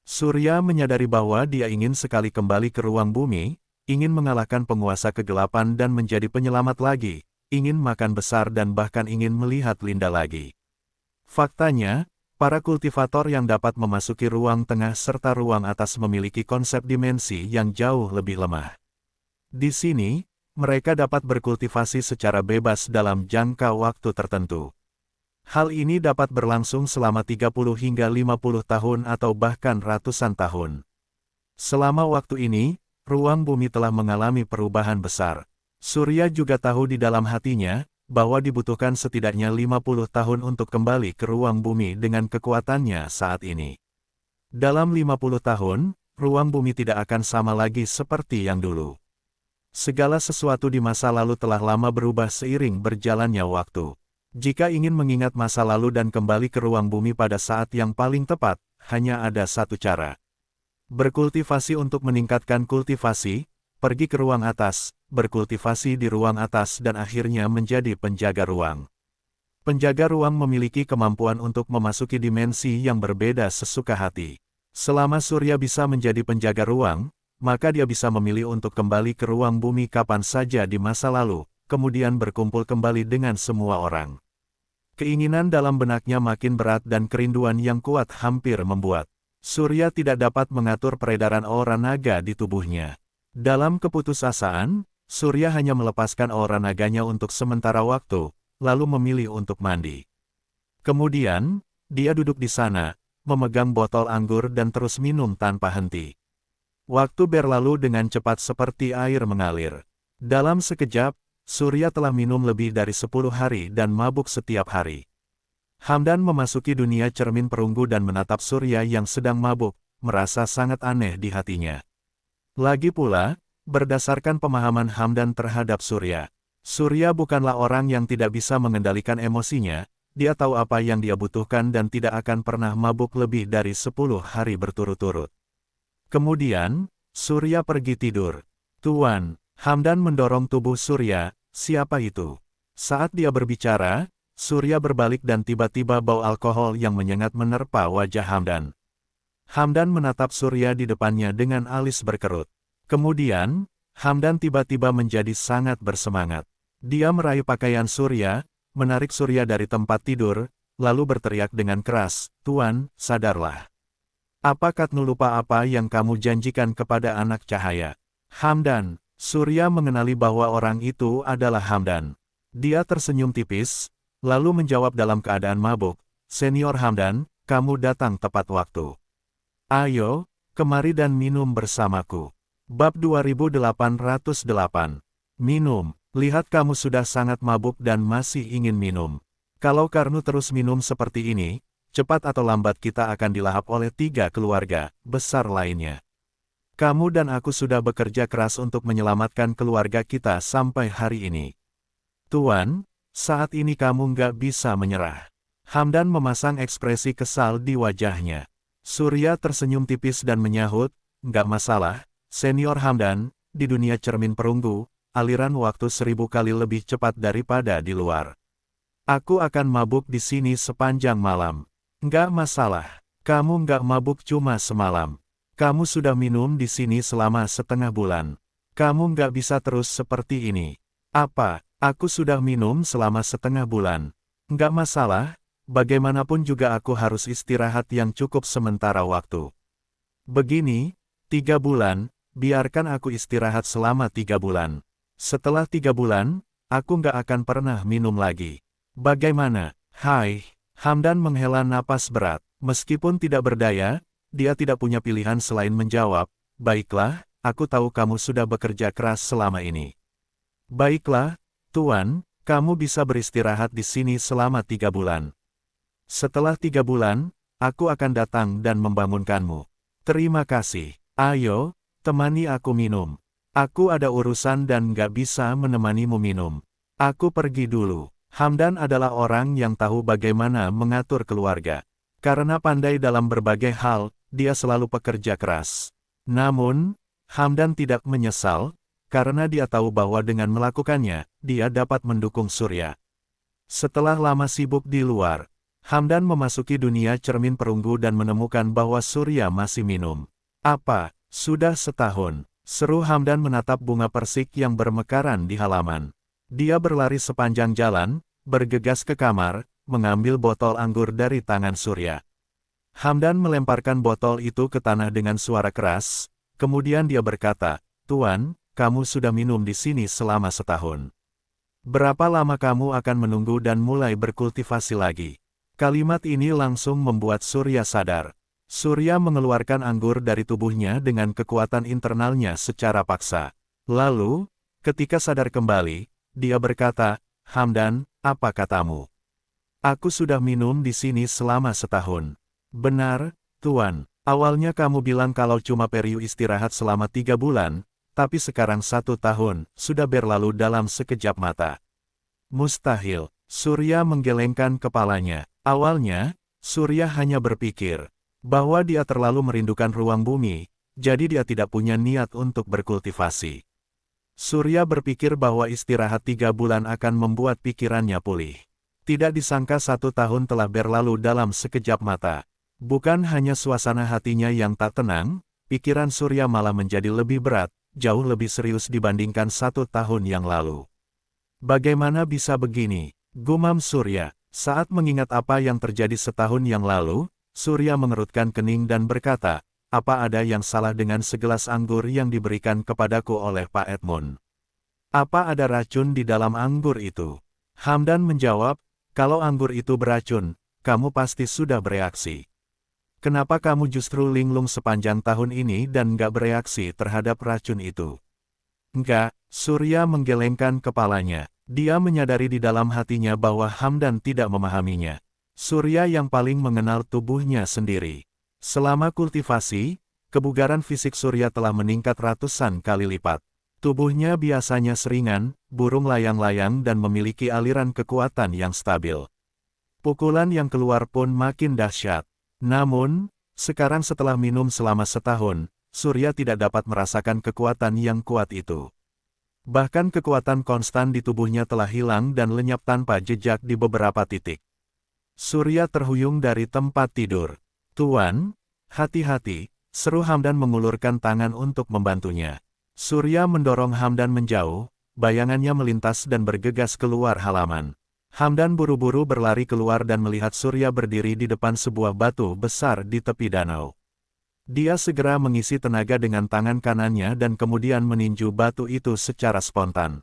Surya menyadari bahwa dia ingin sekali kembali ke ruang bumi, ingin mengalahkan penguasa kegelapan dan menjadi penyelamat lagi, ingin makan besar dan bahkan ingin melihat Linda lagi. Faktanya, para kultivator yang dapat memasuki ruang tengah serta ruang atas memiliki konsep dimensi yang jauh lebih lemah. Di sini, mereka dapat berkultivasi secara bebas dalam jangka waktu tertentu. Hal ini dapat berlangsung selama 30 hingga 50 tahun atau bahkan ratusan tahun. Selama waktu ini, ruang bumi telah mengalami perubahan besar. Surya juga tahu di dalam hatinya, bahwa dibutuhkan setidaknya 50 tahun untuk kembali ke ruang bumi dengan kekuatannya saat ini. Dalam 50 tahun, ruang bumi tidak akan sama lagi seperti yang dulu. Segala sesuatu di masa lalu telah lama berubah seiring berjalannya waktu. Jika ingin mengingat masa lalu dan kembali ke ruang bumi pada saat yang paling tepat, hanya ada satu cara. Berkultivasi untuk meningkatkan kultivasi, pergi ke ruang atas, berkultivasi di ruang atas dan akhirnya menjadi penjaga ruang. Penjaga ruang memiliki kemampuan untuk memasuki dimensi yang berbeda sesuka hati. Selama Surya bisa menjadi penjaga ruang, maka dia bisa memilih untuk kembali ke ruang bumi kapan saja di masa lalu, kemudian berkumpul kembali dengan semua orang. Keinginan dalam benaknya makin berat dan kerinduan yang kuat hampir membuat Surya tidak dapat mengatur peredaran aura naga di tubuhnya. Dalam keputusasaan, Surya hanya melepaskan aura naganya untuk sementara waktu, lalu memilih untuk mandi. Kemudian, dia duduk di sana, memegang botol anggur dan terus minum tanpa henti. Waktu berlalu dengan cepat seperti air mengalir. Dalam sekejap, Surya telah minum lebih dari 10 hari dan mabuk setiap hari. Hamdan memasuki dunia cermin perunggu dan menatap Surya yang sedang mabuk, merasa sangat aneh di hatinya. Lagi pula, berdasarkan pemahaman Hamdan terhadap Surya, Surya bukanlah orang yang tidak bisa mengendalikan emosinya, dia tahu apa yang dia butuhkan dan tidak akan pernah mabuk lebih dari 10 hari berturut-turut. Kemudian, Surya pergi tidur. Tuan, Hamdan mendorong tubuh Surya. Siapa itu? Saat dia berbicara, Surya berbalik dan tiba-tiba bau alkohol yang menyengat menerpa wajah Hamdan. Hamdan menatap Surya di depannya dengan alis berkerut. Kemudian, Hamdan tiba-tiba menjadi sangat bersemangat. Dia meraih pakaian Surya, menarik Surya dari tempat tidur, lalu berteriak dengan keras, "Tuan, sadarlah. Apa Katnu lupa apa yang kamu janjikan kepada anak cahaya?" Hamdan. Surya mengenali bahwa orang itu adalah Hamdan. Dia tersenyum tipis, lalu menjawab dalam keadaan mabuk, "Senior Hamdan, kamu datang tepat waktu. Ayo, kemari dan minum bersamaku." Bab 2808. Minum. Lihat kamu sudah sangat mabuk dan masih ingin minum. Kalau Karnu terus minum seperti ini, cepat atau lambat kita akan dilahap oleh 3 keluarga besar lainnya. Kamu dan aku sudah bekerja keras untuk menyelamatkan keluarga kita sampai hari ini. Tuan, saat ini kamu nggak bisa menyerah. Hamdan memasang ekspresi kesal di wajahnya. Surya tersenyum tipis dan menyahut, "Nggak masalah, Senior Hamdan, di dunia cermin perunggu, aliran waktu 1000 kali lebih cepat daripada di luar. Aku akan mabuk di sini sepanjang malam." "Nggak masalah, kamu nggak mabuk cuma semalam. Kamu sudah minum di sini selama setengah bulan. Kamu nggak bisa terus seperti ini." "Apa, aku sudah minum selama setengah bulan?" "Nggak masalah, bagaimanapun juga aku harus istirahat yang cukup sementara waktu. Begini, 3 bulan, biarkan aku istirahat selama 3 bulan. Setelah 3 bulan, aku nggak akan pernah minum lagi. Bagaimana?" "Hai." Hamdan menghela napas berat. Meskipun tidak berdaya, dia tidak punya pilihan selain menjawab, "Baiklah, aku tahu kamu sudah bekerja keras selama ini. Baiklah, Tuan, kamu bisa beristirahat di sini selama 3 bulan. Setelah 3 bulan, aku akan datang dan membangunkanmu." "Terima kasih. Ayo, temani aku minum. Aku ada urusan dan nggak bisa menemanimu minum. Aku pergi dulu." Hamdan adalah orang yang tahu bagaimana mengatur keluarga. Karena pandai dalam berbagai hal, dia selalu pekerja keras. Namun, Hamdan tidak menyesal, karena dia tahu bahwa dengan melakukannya, dia dapat mendukung Surya. Setelah lama sibuk di luar, Hamdan memasuki dunia cermin perunggu dan menemukan bahwa Surya masih minum. "Apa, sudah setahun?" seru Hamdan menatap bunga persik yang bermekaran di halaman. Dia berlari sepanjang jalan, bergegas ke kamar, mengambil botol anggur dari tangan Surya. Hamdan melemparkan botol itu ke tanah dengan suara keras, kemudian dia berkata, "Tuan, kamu sudah minum di sini selama setahun. Berapa lama kamu akan menunggu dan mulai berkultivasi lagi?" Kalimat ini langsung membuat Surya sadar. Surya mengeluarkan anggur dari tubuhnya dengan kekuatan internalnya secara paksa. Lalu, ketika sadar kembali, dia berkata, "Hamdan, apa katamu? Aku sudah minum di sini selama setahun." "Benar, Tuan. Awalnya kamu bilang kalau cuma periu istirahat selama 3 bulan, tapi sekarang 1 tahun, sudah berlalu dalam sekejap mata." "Mustahil." Surya menggelengkan kepalanya. Awalnya, Surya hanya berpikir bahwa dia terlalu merindukan ruang bumi, jadi dia tidak punya niat untuk berkultivasi. Surya berpikir bahwa istirahat 3 bulan akan membuat pikirannya pulih. Tidak disangka 1 tahun telah berlalu dalam sekejap mata. Bukan hanya suasana hatinya yang tak tenang, pikiran Surya malah menjadi lebih berat, jauh lebih serius dibandingkan 1 tahun yang lalu. Bagaimana bisa begini? Gumam Surya. Saat mengingat apa yang terjadi setahun yang lalu, Surya mengerutkan kening dan berkata, apa ada yang salah dengan segelas anggur yang diberikan kepadaku oleh Pak Edmund? Apa ada racun di dalam anggur itu? Hamdan menjawab, kalau anggur itu beracun, kamu pasti sudah bereaksi. Kenapa kamu justru linglung sepanjang tahun ini dan nggak bereaksi terhadap racun itu? Enggak, Surya menggelengkan kepalanya. Dia menyadari di dalam hatinya bahwa Hamdan tidak memahaminya. Surya yang paling mengenal tubuhnya sendiri. Selama kultivasi, kebugaran fisik Surya telah meningkat ratusan kali lipat. Tubuhnya biasanya seringan, burung layang-layang dan memiliki aliran kekuatan yang stabil. Pukulan yang keluar pun makin dahsyat. Namun, sekarang setelah minum selama setahun, Surya tidak dapat merasakan kekuatan yang kuat itu. Bahkan kekuatan konstan di tubuhnya telah hilang dan lenyap tanpa jejak di beberapa titik. Surya terhuyung dari tempat tidur. Tuan, hati-hati, seru Hamdan mengulurkan tangan untuk membantunya. Surya mendorong Hamdan menjauh, bayangannya melintas dan bergegas keluar halaman. Hamdan buru-buru berlari keluar dan melihat Surya berdiri di depan sebuah batu besar di tepi danau. Dia segera mengisi tenaga dengan tangan kanannya dan kemudian meninju batu itu secara spontan.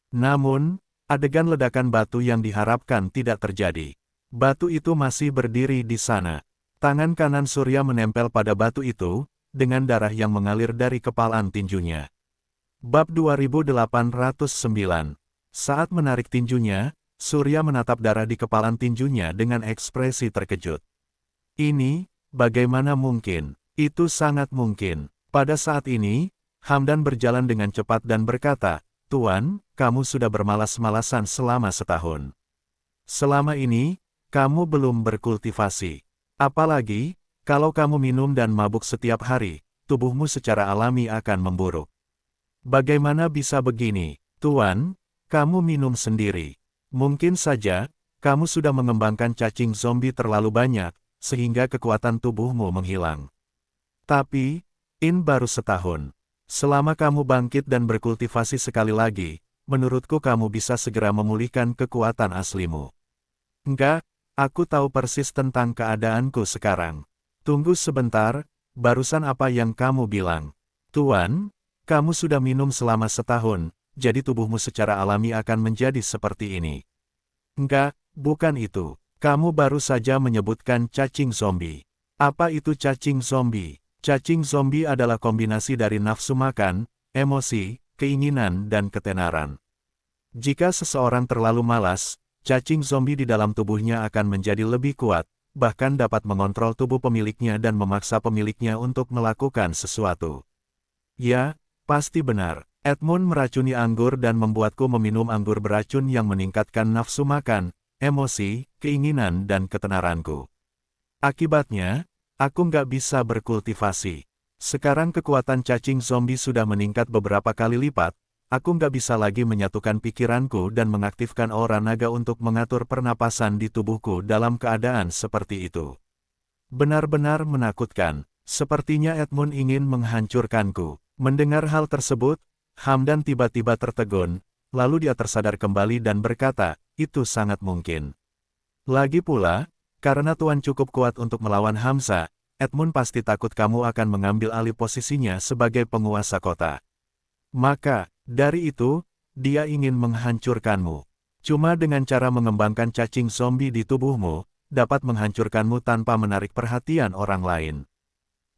Namun, adegan ledakan batu yang diharapkan tidak terjadi. Batu itu masih berdiri di sana. Tangan kanan Surya menempel pada batu itu, dengan darah yang mengalir dari kepalan tinjunya. Bab 2809. Saat menarik tinjunya, Surya menatap darah di kepalan tinjunya dengan ekspresi terkejut. Ini, bagaimana mungkin? Itu sangat mungkin. Pada saat ini, Hamdan berjalan dengan cepat dan berkata, Tuan, kamu sudah bermalas-malasan selama setahun. Selama ini, kamu belum berkultivasi. Apalagi, kalau kamu minum dan mabuk setiap hari, tubuhmu secara alami akan memburuk. Bagaimana bisa begini, Tuan? Kamu minum sendiri. Mungkin saja, kamu sudah mengembangkan cacing zombie terlalu banyak, sehingga kekuatan tubuhmu menghilang. Tapi, ini baru setahun. Selama kamu bangkit dan berkultivasi sekali lagi, menurutku kamu bisa segera memulihkan kekuatan aslimu. Enggak, aku tahu persis tentang keadaanku sekarang. Tunggu sebentar, barusan apa yang kamu bilang? Tuan, kamu sudah minum selama setahun, jadi tubuhmu secara alami akan menjadi seperti ini. Enggak, bukan itu. Kamu baru saja menyebutkan cacing zombie. Apa itu cacing zombie? Cacing zombie adalah kombinasi dari nafsu makan, emosi, keinginan dan ketenaran. Jika seseorang terlalu malas, cacing zombie di dalam tubuhnya akan menjadi lebih kuat, bahkan dapat mengontrol tubuh pemiliknya dan memaksa pemiliknya untuk melakukan sesuatu. Ya, pasti benar. Edmund meracuni anggur dan membuatku meminum anggur beracun yang meningkatkan nafsu makan, emosi, keinginan dan ketenaranku. Akibatnya, aku nggak bisa berkultivasi. Sekarang kekuatan cacing zombie sudah meningkat beberapa kali lipat, aku nggak bisa lagi menyatukan pikiranku dan mengaktifkan aura naga untuk mengatur pernapasan di tubuhku dalam keadaan seperti itu. Benar-benar menakutkan, sepertinya Edmund ingin menghancurkanku. Mendengar hal tersebut, Hamdan tiba-tiba tertegun, lalu dia tersadar kembali dan berkata, itu sangat mungkin. Lagi pula, karena Tuan cukup kuat untuk melawan Hamza, Edmund pasti takut kamu akan mengambil alih posisinya sebagai penguasa kota. Maka, dari itu, dia ingin menghancurkanmu. Cuma dengan cara mengembangkan cacing zombie di tubuhmu, dapat menghancurkanmu tanpa menarik perhatian orang lain.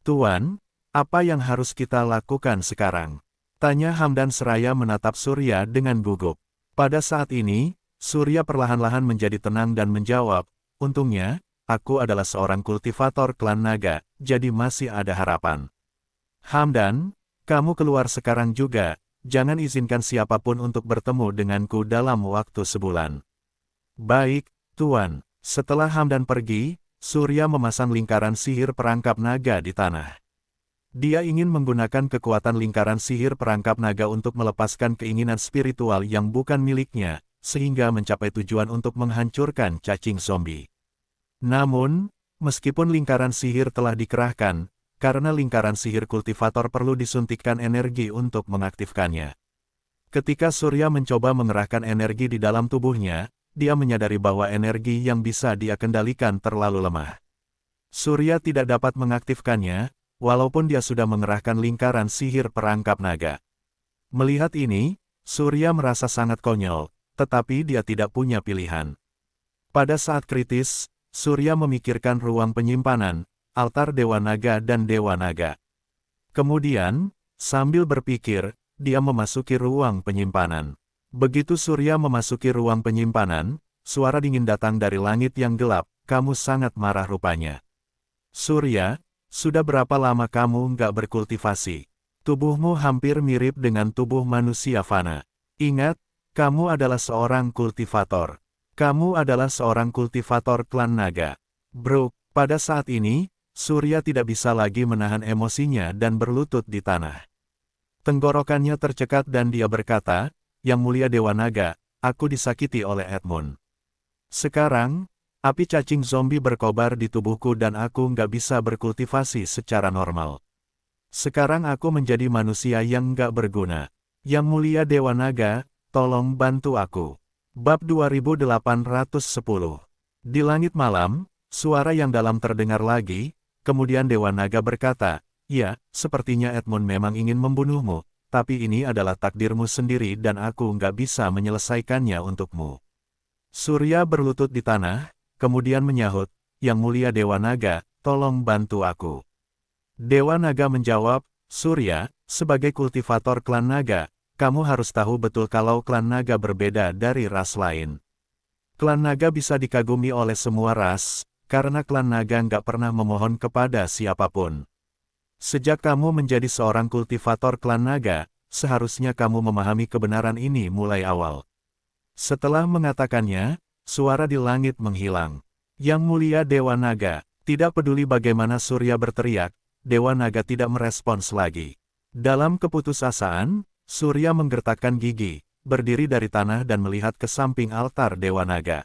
Tuan, apa yang harus kita lakukan sekarang? Tanya Hamdan seraya menatap Surya dengan gugup. Pada saat ini, Surya perlahan-lahan menjadi tenang dan menjawab, untungnya, aku adalah seorang kultivator klan naga, jadi masih ada harapan. Hamdan, kamu keluar sekarang juga, jangan izinkan siapapun untuk bertemu denganku dalam waktu sebulan. Baik, Tuan. Setelah Hamdan pergi, Surya memasang lingkaran sihir perangkap naga di tanah. Dia ingin menggunakan kekuatan lingkaran sihir perangkap naga untuk melepaskan keinginan spiritual yang bukan miliknya, sehingga mencapai tujuan untuk menghancurkan cacing zombie. Namun, meskipun lingkaran sihir telah dikerahkan, karena lingkaran sihir kultivator perlu disuntikkan energi untuk mengaktifkannya. Ketika Surya mencoba mengerahkan energi di dalam tubuhnya, dia menyadari bahwa energi yang bisa dia kendalikan terlalu lemah. Surya tidak dapat mengaktifkannya, walaupun dia sudah mengerahkan lingkaran sihir perangkap naga. Melihat ini, Surya merasa sangat konyol, tetapi dia tidak punya pilihan. Pada saat kritis, Surya memikirkan ruang penyimpanan, altar Dewa Naga dan Dewa Naga. Kemudian, sambil berpikir, dia memasuki ruang penyimpanan. Begitu Surya memasuki ruang penyimpanan, suara dingin datang dari langit yang gelap, "Kamu sangat marah rupanya. Surya, sudah berapa lama kamu nggak berkultivasi? Tubuhmu hampir mirip dengan tubuh manusia fana. Ingat, kamu adalah seorang kultivator. Kamu adalah seorang kultivator klan naga." Bro, pada saat ini, Surya tidak bisa lagi menahan emosinya dan berlutut di tanah. Tenggorokannya tercekat dan dia berkata, "Yang mulia Dewa Naga, aku disakiti oleh Edmund. Sekarang, api cacing zombie berkobar di tubuhku dan aku nggak bisa berkultivasi secara normal. Sekarang aku menjadi manusia yang nggak berguna. Yang mulia Dewa Naga, tolong bantu aku." Bab 2810. Di langit malam, suara yang dalam terdengar lagi, kemudian Dewa Naga berkata, "Ya, sepertinya Edmund memang ingin membunuhmu, tapi ini adalah takdirmu sendiri dan aku nggak bisa menyelesaikannya untukmu." Surya berlutut di tanah, kemudian menyahut, "Yang mulia Dewa Naga, tolong bantu aku." Dewa Naga menjawab, "Surya, sebagai kultivator klan naga, kamu harus tahu betul kalau klan naga berbeda dari ras lain. Klan naga bisa dikagumi oleh semua ras, karena klan naga nggak pernah memohon kepada siapapun. Sejak kamu menjadi seorang kultivator klan naga, seharusnya kamu memahami kebenaran ini mulai awal." Setelah mengatakannya, suara di langit menghilang. "Yang mulia Dewa Naga," tidak peduli bagaimana Surya berteriak, Dewa Naga tidak merespons lagi. Dalam keputusasaan, Surya menggertakkan gigi, berdiri dari tanah dan melihat ke samping altar Dewa Naga.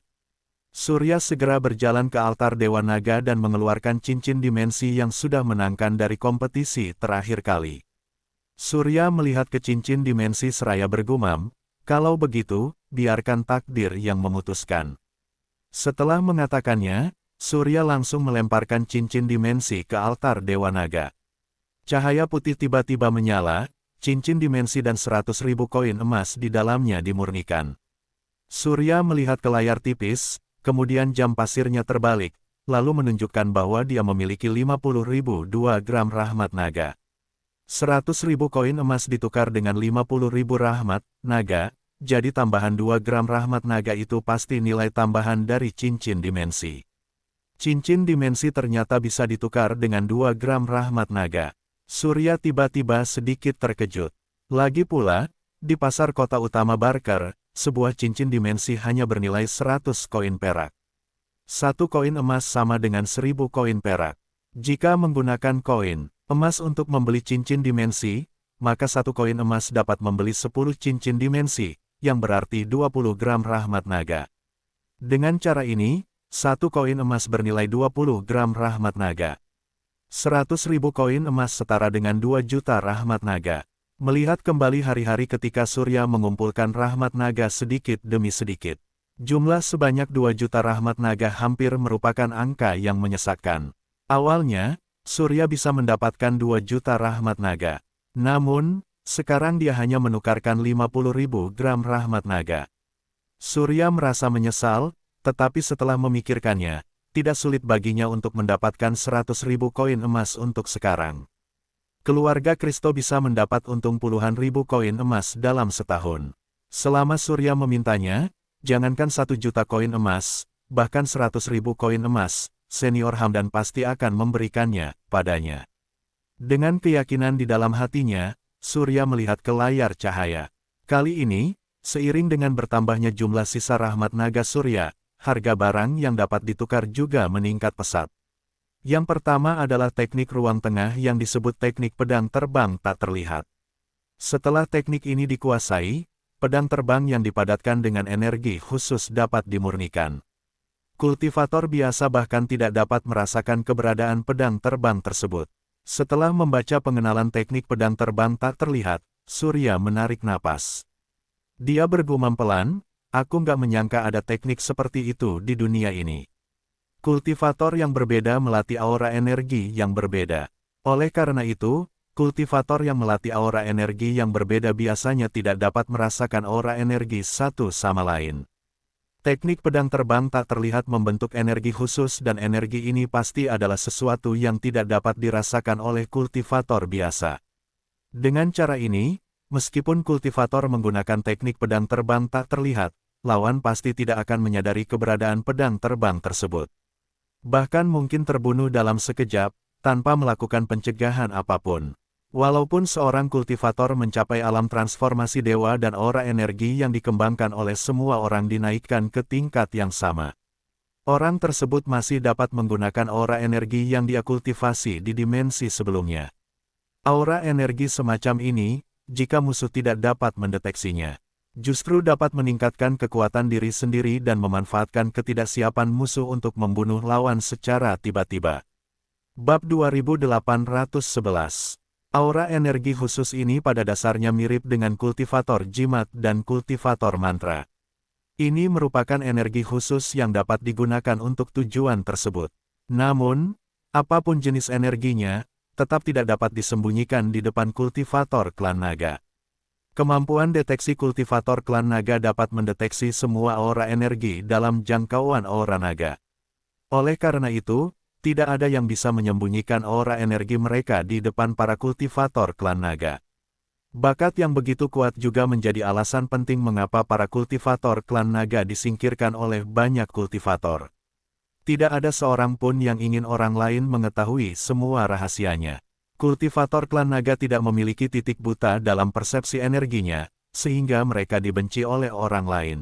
Surya segera berjalan ke altar Dewa Naga dan mengeluarkan cincin dimensi yang sudah menangkan dari kompetisi terakhir kali. Surya melihat ke cincin dimensi seraya bergumam, "Kalau begitu, biarkan takdir yang memutuskan." Setelah mengatakannya, Surya langsung melemparkan cincin dimensi ke altar Dewa Naga. Cahaya putih tiba-tiba menyala, cincin dimensi dan 100.000 koin emas di dalamnya dimurnikan. Surya melihat ke layar tipis, kemudian jam pasirnya terbalik, lalu menunjukkan bahwa dia memiliki 50.002 gram rahmat naga. 100.000 koin emas ditukar dengan 50.000 rahmat naga, jadi tambahan 2 gram rahmat naga itu pasti nilai tambahan dari cincin dimensi. Cincin dimensi ternyata bisa ditukar dengan 2 gram rahmat naga. Surya tiba-tiba sedikit terkejut. Lagi pula, di pasar kota utama Barker, sebuah cincin dimensi hanya bernilai 100 koin perak. 1 koin emas sama dengan 1.000 koin perak. Jika menggunakan koin emas untuk membeli cincin dimensi, maka 1 koin emas dapat membeli 10 cincin dimensi, yang berarti 20 gram rahmat naga. Dengan cara ini, 1 koin emas bernilai 20 gram rahmat naga. 100.000 koin emas setara dengan 2 juta rahmat naga. Melihat kembali hari-hari ketika Surya mengumpulkan rahmat naga sedikit demi sedikit. Jumlah sebanyak 2 juta rahmat naga hampir merupakan angka yang menyesakkan. Awalnya, Surya bisa mendapatkan 2 juta rahmat naga. Namun, sekarang dia hanya menukarkan 50.000 gram rahmat naga. Surya merasa menyesal, tetapi setelah memikirkannya, tidak sulit baginya untuk mendapatkan 100.000 koin emas untuk sekarang. Keluarga Kristo bisa mendapat untung puluhan ribu koin emas dalam setahun. Selama Surya memintanya, jangankan 1 juta koin emas, bahkan 100.000 koin emas, Senior Hamdan pasti akan memberikannya padanya. Dengan keyakinan di dalam hatinya, Surya melihat ke layar cahaya. Kali ini, seiring dengan bertambahnya jumlah sisa rahmat naga Surya, harga barang yang dapat ditukar juga meningkat pesat. Yang pertama adalah teknik ruang tengah yang disebut teknik pedang terbang tak terlihat. Setelah teknik ini dikuasai, pedang terbang yang dipadatkan dengan energi khusus dapat dimurnikan. Kultivator biasa bahkan tidak dapat merasakan keberadaan pedang terbang tersebut. Setelah membaca pengenalan teknik pedang terbang tak terlihat, Surya menarik napas. Dia bergumam pelan, aku nggak menyangka ada teknik seperti itu di dunia ini. Kultivator yang berbeda melatih aura energi yang berbeda. Oleh karena itu, kultivator yang melatih aura energi yang berbeda biasanya tidak dapat merasakan aura energi satu sama lain. Teknik pedang terbang tak terlihat membentuk energi khusus dan energi ini pasti adalah sesuatu yang tidak dapat dirasakan oleh kultivator biasa. Dengan cara ini, meskipun kultivator menggunakan teknik pedang terbang tak terlihat, lawan pasti tidak akan menyadari keberadaan pedang terbang tersebut. Bahkan mungkin terbunuh dalam sekejap, tanpa melakukan pencegahan apapun. Walaupun seorang kultivator mencapai alam transformasi dewa dan aura energi yang dikembangkan oleh semua orang dinaikkan ke tingkat yang sama. Orang tersebut masih dapat menggunakan aura energi yang dia kultivasi di dimensi sebelumnya. Aura energi semacam ini, jika musuh tidak dapat mendeteksinya, justru dapat meningkatkan kekuatan diri sendiri dan memanfaatkan ketidaksiapan musuh untuk membunuh lawan secara tiba-tiba. Bab 2811. Aura energi khusus ini pada dasarnya mirip dengan kultivator jimat dan kultivator mantra. Ini merupakan energi khusus yang dapat digunakan untuk tujuan tersebut. Namun, apapun jenis energinya, tetap tidak dapat disembunyikan di depan kultivator klan naga. Kemampuan deteksi kultivator klan naga dapat mendeteksi semua aura energi dalam jangkauan aura naga. Oleh karena itu, tidak ada yang bisa menyembunyikan aura energi mereka di depan para kultivator klan naga. Bakat yang begitu kuat juga menjadi alasan penting mengapa para kultivator klan naga disingkirkan oleh banyak kultivator. Tidak ada seorang pun yang ingin orang lain mengetahui semua rahasianya. Kultivator klan naga tidak memiliki titik buta dalam persepsi energinya, sehingga mereka dibenci oleh orang lain.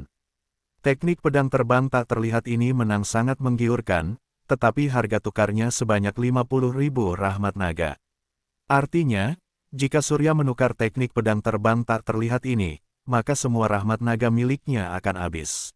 Teknik pedang terbang tak terlihat ini menang sangat menggiurkan, tetapi harga tukarnya sebanyak 50.000 rahmat naga. Artinya, jika Surya menukar teknik pedang terbang tak terlihat ini, maka semua rahmat naga miliknya akan habis.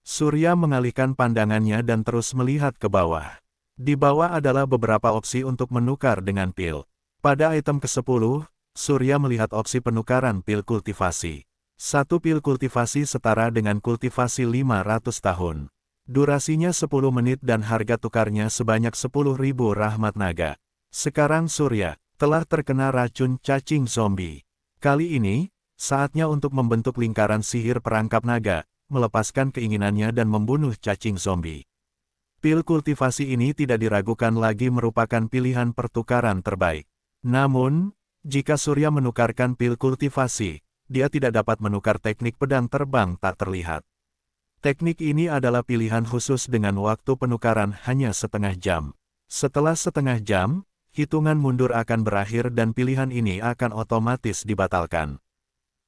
Surya mengalihkan pandangannya dan terus melihat ke bawah. Di bawah adalah beberapa opsi untuk menukar dengan pil. Pada item ke-10, Surya melihat opsi penukaran pil kultivasi. Satu pil kultivasi setara dengan kultivasi 500 tahun. Durasinya 10 menit dan harga tukarnya sebanyak 10.000 rahmat naga. Sekarang Surya telah terkena racun cacing zombie. Kali ini, saatnya untuk membentuk lingkaran sihir perangkap naga, melepaskan keinginannya dan membunuh cacing zombie. Pil kultivasi ini tidak diragukan lagi merupakan pilihan pertukaran terbaik. Namun, jika Surya menukarkan pil kultivasi, dia tidak dapat menukar teknik pedang terbang tak terlihat. Teknik ini adalah pilihan khusus dengan waktu penukaran hanya setengah jam. Setelah setengah jam, hitungan mundur akan berakhir dan pilihan ini akan otomatis dibatalkan.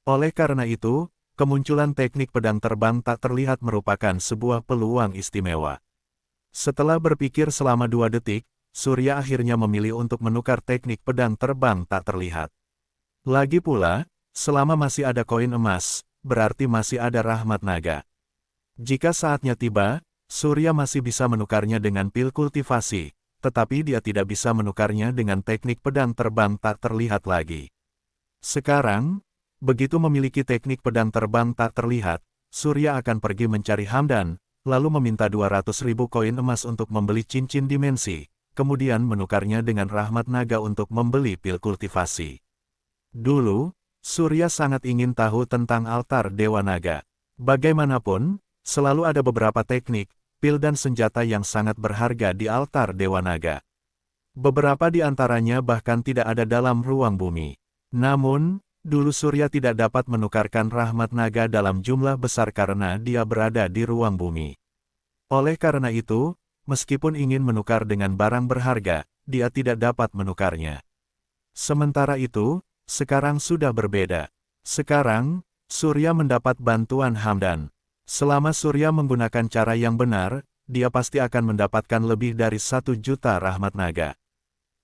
Oleh karena itu, kemunculan teknik pedang terbang tak terlihat merupakan sebuah peluang istimewa. Setelah berpikir selama 2 detik, Surya akhirnya memilih untuk menukar teknik pedang terbang tak terlihat. Lagi pula, selama masih ada koin emas, berarti masih ada rahmat naga. Jika saatnya tiba, Surya masih bisa menukarnya dengan pil kultivasi, tetapi dia tidak bisa menukarnya dengan teknik pedang terbang tak terlihat lagi. Sekarang, begitu memiliki teknik pedang terbang tak terlihat, Surya akan pergi mencari Hamdan, lalu meminta 200.000 koin emas untuk membeli cincin dimensi, kemudian menukarnya dengan rahmat naga untuk membeli pil kultivasi. Dulu, Surya sangat ingin tahu tentang altar Dewa Naga. Bagaimanapun, selalu ada beberapa teknik, pil dan senjata yang sangat berharga di altar Dewa Naga. Beberapa di antaranya bahkan tidak ada dalam ruang bumi. Namun, dulu Surya tidak dapat menukarkan rahmat naga dalam jumlah besar karena dia berada di ruang bumi. Oleh karena itu, meskipun ingin menukar dengan barang berharga, dia tidak dapat menukarnya. Sementara itu, sekarang sudah berbeda. Sekarang, Surya mendapat bantuan Hamdan. Selama Surya menggunakan cara yang benar, dia pasti akan mendapatkan lebih dari 1 juta rahmat naga.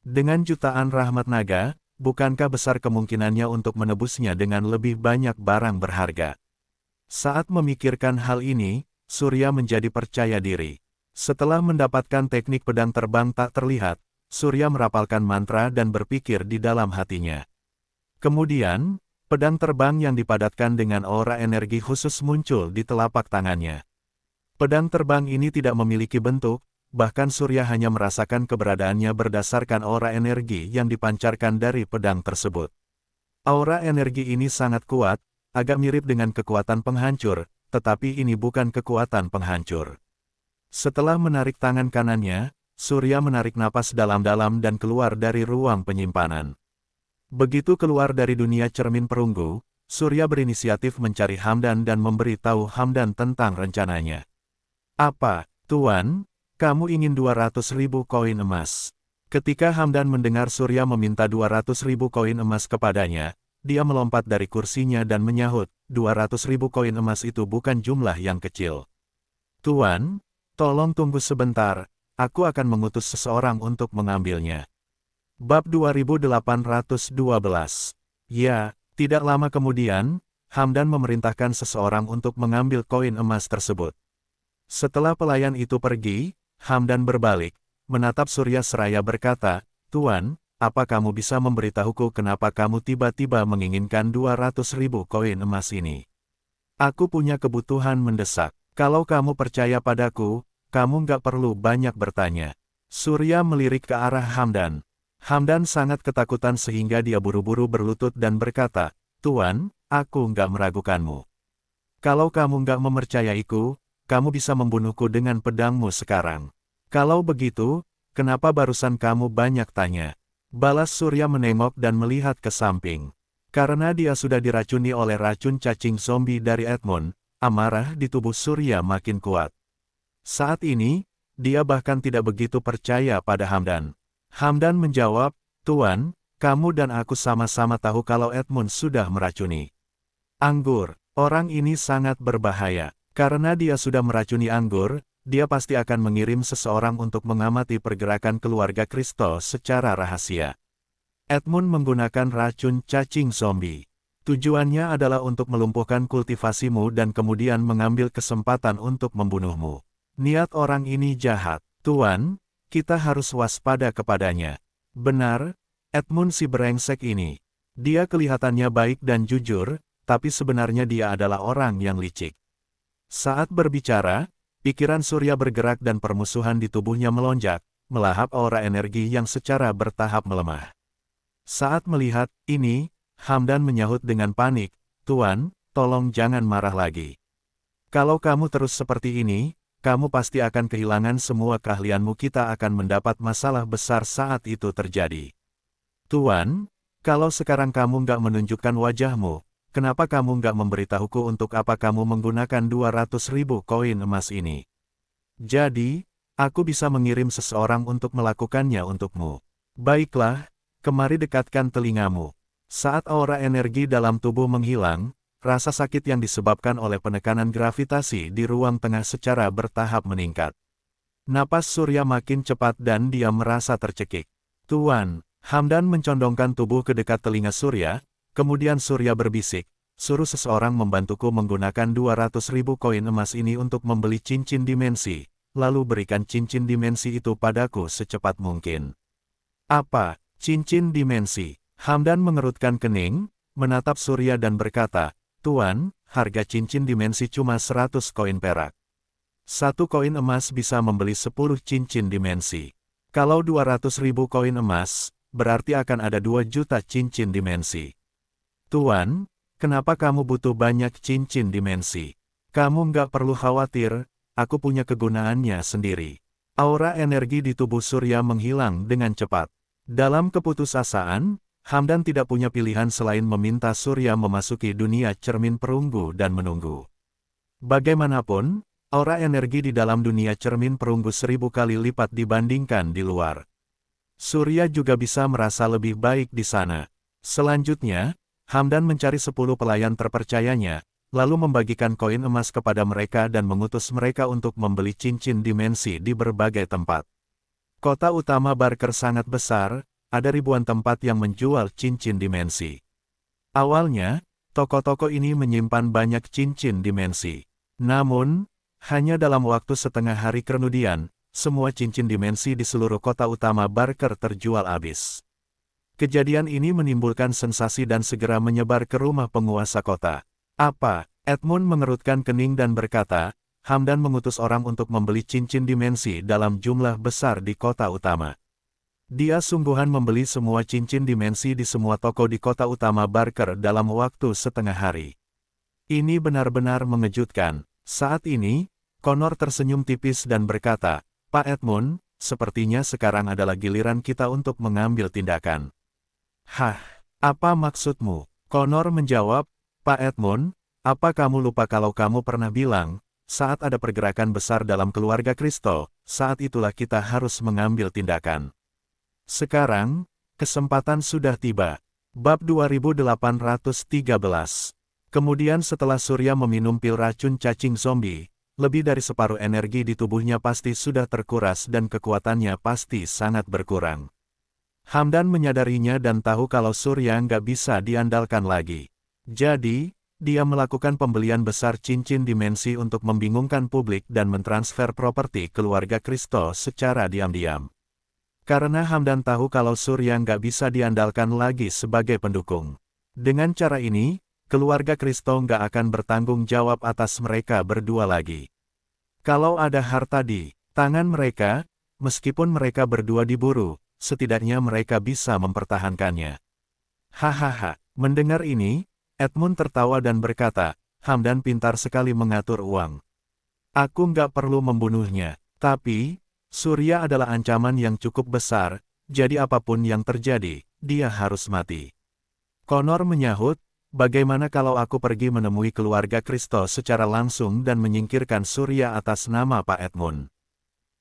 Dengan jutaan rahmat naga, bukankah besar kemungkinannya untuk menebusnya dengan lebih banyak barang berharga? Saat memikirkan hal ini, Surya menjadi percaya diri. Setelah mendapatkan teknik pedang terbang tak terlihat, Surya merapalkan mantra dan berpikir di dalam hatinya. Kemudian, pedang terbang yang dipadatkan dengan aura energi khusus muncul di telapak tangannya. Pedang terbang ini tidak memiliki bentuk, bahkan Surya hanya merasakan keberadaannya berdasarkan aura energi yang dipancarkan dari pedang tersebut. Aura energi ini sangat kuat, agak mirip dengan kekuatan penghancur, tetapi ini bukan kekuatan penghancur. Setelah menarik tangan kanannya, Surya menarik napas dalam-dalam dan keluar dari ruang penyimpanan. Begitu keluar dari dunia cermin perunggu, Surya berinisiatif mencari Hamdan dan memberi tahu Hamdan tentang rencananya. Apa, Tuan? Kamu ingin 200.000 koin emas? Ketika Hamdan mendengar Surya meminta 200.000 koin emas kepadanya, dia melompat dari kursinya dan menyahut, 200.000 koin emas itu bukan jumlah yang kecil. Tuan, tolong tunggu sebentar. Aku akan mengutus seseorang untuk mengambilnya. Bab 2812. Ya, tidak lama kemudian, Hamdan memerintahkan seseorang untuk mengambil koin emas tersebut. Setelah pelayan itu pergi, Hamdan berbalik, menatap Surya seraya berkata, Tuan, apa kamu bisa memberitahuku kenapa kamu tiba-tiba menginginkan 200.000 koin emas ini? Aku punya kebutuhan mendesak. Kalau kamu percaya padaku, kamu nggak perlu banyak bertanya. Surya melirik ke arah Hamdan. Hamdan sangat ketakutan sehingga dia buru-buru berlutut dan berkata, Tuan, aku nggak meragukanmu. Kalau kamu nggak mempercayaiku, kamu bisa membunuhku dengan pedangmu sekarang. Kalau begitu, kenapa barusan kamu banyak tanya? Balas Surya menengok dan melihat ke samping. Karena dia sudah diracuni oleh racun cacing zombie dari Edmund, amarah di tubuh Surya makin kuat. Saat ini, dia bahkan tidak begitu percaya pada Hamdan. Hamdan menjawab, Tuan, kamu dan aku sama-sama tahu kalau Edmund sudah meracuni anggur. Orang ini sangat berbahaya. Karena dia sudah meracuni anggur, dia pasti akan mengirim seseorang untuk mengamati pergerakan keluarga Kristo secara rahasia. Edmund menggunakan racun cacing zombie. Tujuannya adalah untuk melumpuhkan kultivasimu dan kemudian mengambil kesempatan untuk membunuhmu. Niat orang ini jahat. Tuan, kita harus waspada kepadanya. Benar, Edmund si brengsek ini. Dia kelihatannya baik dan jujur, tapi sebenarnya dia adalah orang yang licik. Saat berbicara, pikiran Surya bergerak dan permusuhan di tubuhnya melonjak, melahap aura energi yang secara bertahap melemah. Saat melihat ini, Hamdan menyahut dengan panik, Tuan, tolong jangan marah lagi. Kalau kamu terus seperti ini, kamu pasti akan kehilangan semua keahlianmu. Kita akan mendapat masalah besar saat itu terjadi. Tuan, kalau sekarang kamu nggak menunjukkan wajahmu, kenapa kamu nggak memberitahuku untuk apa kamu menggunakan 200.000 koin emas ini? Jadi, aku bisa mengirim seseorang untuk melakukannya untukmu. Baiklah, kemari dekatkan telingamu. Saat aura energi dalam tubuh menghilang, rasa sakit yang disebabkan oleh penekanan gravitasi di ruang tengah secara bertahap meningkat. Napas Surya makin cepat dan dia merasa tercekik. Tuan, Hamdan mencondongkan tubuh ke dekat telinga Surya, kemudian Surya berbisik, suruh seseorang membantuku menggunakan 200.000 koin emas ini untuk membeli cincin dimensi, lalu berikan cincin dimensi itu padaku secepat mungkin. Apa, cincin dimensi? Hamdan mengerutkan kening, menatap Surya dan berkata, Tuan, harga cincin dimensi cuma 100 koin perak. 1 koin emas bisa membeli 10 cincin dimensi. Kalau 200.000 koin emas, berarti akan ada 2 juta cincin dimensi. Tuan, kenapa kamu butuh banyak cincin dimensi? Kamu nggak perlu khawatir, aku punya kegunaannya sendiri. Aura energi di tubuh Surya menghilang dengan cepat. Dalam keputusasaan, Hamdan tidak punya pilihan selain meminta Surya memasuki dunia cermin perunggu dan menunggu. Bagaimanapun, aura energi di dalam dunia cermin perunggu 1000 kali lipat dibandingkan di luar. Surya juga bisa merasa lebih baik di sana. Selanjutnya, Hamdan mencari 10 pelayan terpercayanya, lalu membagikan koin emas kepada mereka dan mengutus mereka untuk membeli cincin dimensi di berbagai tempat. Kota utama Barker sangat besar, ada ribuan tempat yang menjual cincin dimensi. Awalnya, toko-toko ini menyimpan banyak cincin dimensi. Namun, hanya dalam waktu setengah hari kemudian, semua cincin dimensi di seluruh kota utama Barker terjual habis. Kejadian ini menimbulkan sensasi dan segera menyebar ke rumah penguasa kota. Apa? Edmund mengerutkan kening dan berkata, Hamdan mengutus orang untuk membeli cincin dimensi dalam jumlah besar di kota utama. Dia sungguhan membeli semua cincin dimensi di semua toko di kota utama Barker dalam waktu setengah hari. Ini benar-benar mengejutkan. Saat ini, Connor tersenyum tipis dan berkata, Pak Edmund, sepertinya sekarang adalah giliran kita untuk mengambil tindakan. Hah, apa maksudmu? Connor menjawab, Pak Edmund, apa kamu lupa kalau kamu pernah bilang, saat ada pergerakan besar dalam keluarga Kristo, saat itulah kita harus mengambil tindakan. Sekarang, kesempatan sudah tiba. Bab 2813. Kemudian setelah Surya meminum pil racun cacing zombie, lebih dari separuh energi di tubuhnya pasti sudah terkuras dan kekuatannya pasti sangat berkurang. Hamdan menyadarinya dan tahu kalau Surya nggak bisa diandalkan lagi. Jadi, dia melakukan pembelian besar cincin dimensi untuk membingungkan publik dan mentransfer properti keluarga Kristo secara diam-diam. Karena Hamdan tahu kalau Surya nggak bisa diandalkan lagi sebagai pendukung. Dengan cara ini, keluarga Kristo nggak akan bertanggung jawab atas mereka berdua lagi. Kalau ada harta di tangan mereka, meskipun mereka berdua diburu, setidaknya mereka bisa mempertahankannya. Hahaha, mendengar ini, Edmund tertawa dan berkata, Hamdan pintar sekali mengatur uang. Aku nggak perlu membunuhnya, tapi, Surya adalah ancaman yang cukup besar, jadi apapun yang terjadi, dia harus mati. Connor menyahut, bagaimana kalau aku pergi menemui keluarga Kristo secara langsung dan menyingkirkan Surya atas nama Pak Edmund?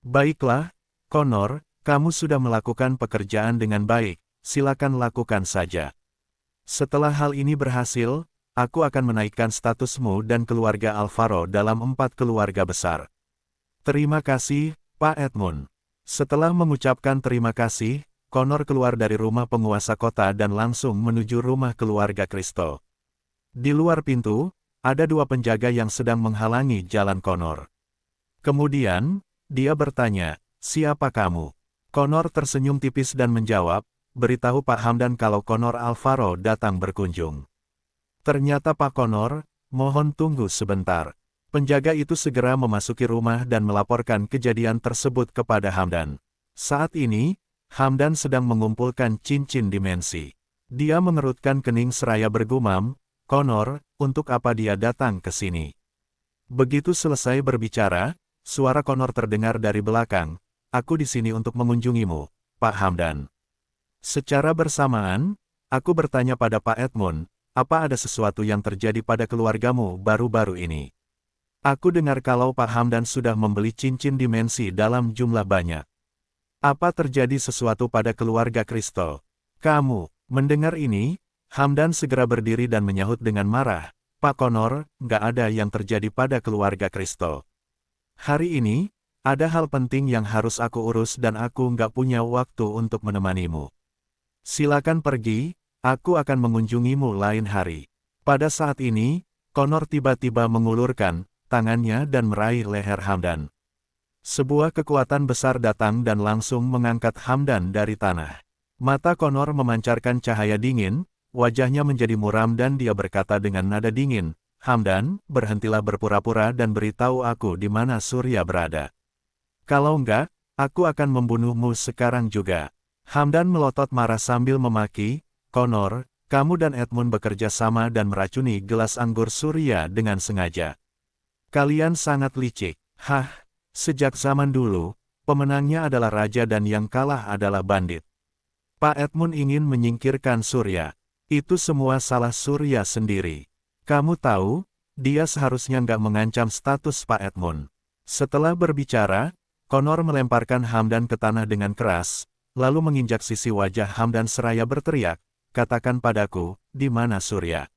Baiklah, Connor, kamu sudah melakukan pekerjaan dengan baik, silakan lakukan saja. Setelah hal ini berhasil, aku akan menaikkan statusmu dan keluarga Alvaro dalam 4 keluarga besar. Terima kasih, Pak Edmund. Setelah mengucapkan terima kasih, Connor keluar dari rumah penguasa kota dan langsung menuju rumah keluarga Kristo. Di luar pintu, ada 2 penjaga yang sedang menghalangi jalan Connor. Kemudian, dia bertanya, siapa kamu? Connor tersenyum tipis dan menjawab, beritahu Pak Hamdan kalau Connor Alvaro datang berkunjung. Ternyata Pak Connor, mohon tunggu sebentar. Penjaga itu segera memasuki rumah dan melaporkan kejadian tersebut kepada Hamdan. Saat ini, Hamdan sedang mengumpulkan cincin dimensi. Dia mengerutkan kening seraya bergumam, Connor, untuk apa dia datang ke sini? Begitu selesai berbicara, suara Connor terdengar dari belakang, aku di sini untuk mengunjungimu, Pak Hamdan. Secara bersamaan, aku bertanya pada Pak Edmund, apa ada sesuatu yang terjadi pada keluargamu baru-baru ini? Aku dengar kalau Pak Hamdan sudah membeli cincin dimensi dalam jumlah banyak. Apa terjadi sesuatu pada keluarga Kristo? Kamu, mendengar ini, Hamdan segera berdiri dan menyahut dengan marah, Pak Connor, nggak ada yang terjadi pada keluarga Kristo. Hari ini, ada hal penting yang harus aku urus dan aku nggak punya waktu untuk menemanimu. Silakan pergi, aku akan mengunjungimu lain hari. Pada saat ini, Connor tiba-tiba mengulurkan tangannya dan meraih leher Hamdan. Sebuah kekuatan besar datang dan langsung mengangkat Hamdan dari tanah. Mata Connor memancarkan cahaya dingin, wajahnya menjadi muram dan dia berkata dengan nada dingin, Hamdan, berhentilah berpura-pura dan beritahu aku di mana Surya berada. Kalau enggak, aku akan membunuhmu sekarang juga. Hamdan melotot marah sambil memaki, Connor, kamu dan Edmund bekerja sama dan meracuni gelas anggur Surya dengan sengaja. Kalian sangat licik. Hah, sejak zaman dulu, pemenangnya adalah raja dan yang kalah adalah bandit. Pak Edmund ingin menyingkirkan Surya. Itu semua salah Surya sendiri. Kamu tahu, dia seharusnya nggak mengancam status Pak Edmund. Setelah berbicara, Connor melemparkan Hamdan ke tanah dengan keras, lalu menginjak sisi wajah Hamdan seraya berteriak, katakan padaku, di mana Surya?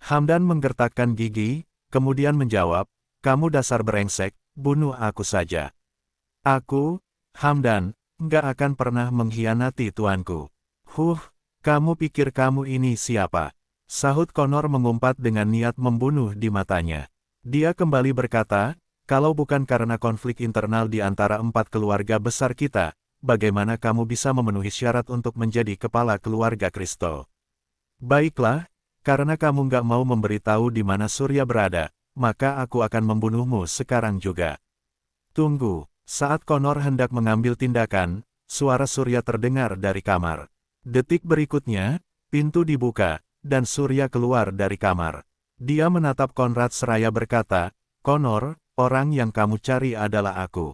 Hamdan menggertakkan gigi, kemudian menjawab, kamu dasar brengsek, bunuh aku saja. Aku, Hamdan, nggak akan pernah mengkhianati tuanku. Kamu pikir kamu ini siapa? Sahut Connor mengumpat dengan niat membunuh di matanya. Dia kembali berkata, kalau bukan karena konflik internal di antara 4 keluarga besar kita, bagaimana kamu bisa memenuhi syarat untuk menjadi kepala keluarga Kristo? Baiklah, karena kamu nggak mau memberitahu di mana Surya berada, maka aku akan membunuhmu sekarang juga. Tunggu, saat Connor hendak mengambil tindakan, suara Surya terdengar dari kamar. Detik berikutnya, pintu dibuka, dan Surya keluar dari kamar. Dia menatap Konrad seraya berkata, Connor, orang yang kamu cari adalah aku.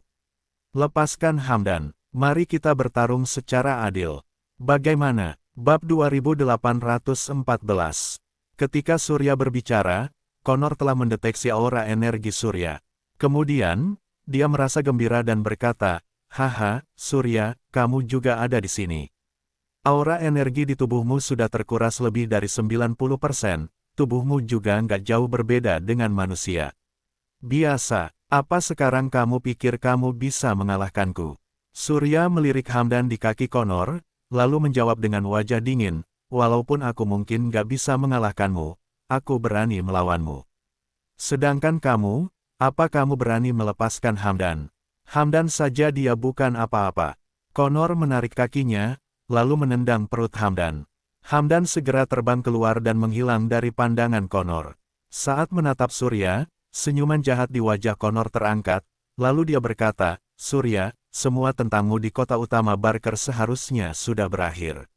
Lepaskan Hamdan, mari kita bertarung secara adil. Bagaimana? Bab 2814. Ketika Surya berbicara, Connor telah mendeteksi aura energi Surya. Kemudian, dia merasa gembira dan berkata, haha, Surya, kamu juga ada di sini. Aura energi di tubuhmu sudah terkuras lebih dari 90%, tubuhmu juga nggak jauh berbeda dengan manusia. Biasa, apa sekarang kamu pikir kamu bisa mengalahkanku? Surya melirik Hamdan di kaki Connor, lalu menjawab dengan wajah dingin, walaupun aku mungkin gak bisa mengalahkanmu, aku berani melawanmu. Sedangkan kamu, apa kamu berani melepaskan Hamdan? Hamdan saja dia bukan apa-apa. Connor menarik kakinya, lalu menendang perut Hamdan. Hamdan segera terbang keluar dan menghilang dari pandangan Connor. Saat menatap Surya, senyuman jahat di wajah Connor terangkat, lalu dia berkata, Surya, semua tentangmu di kota utama Barker seharusnya sudah berakhir.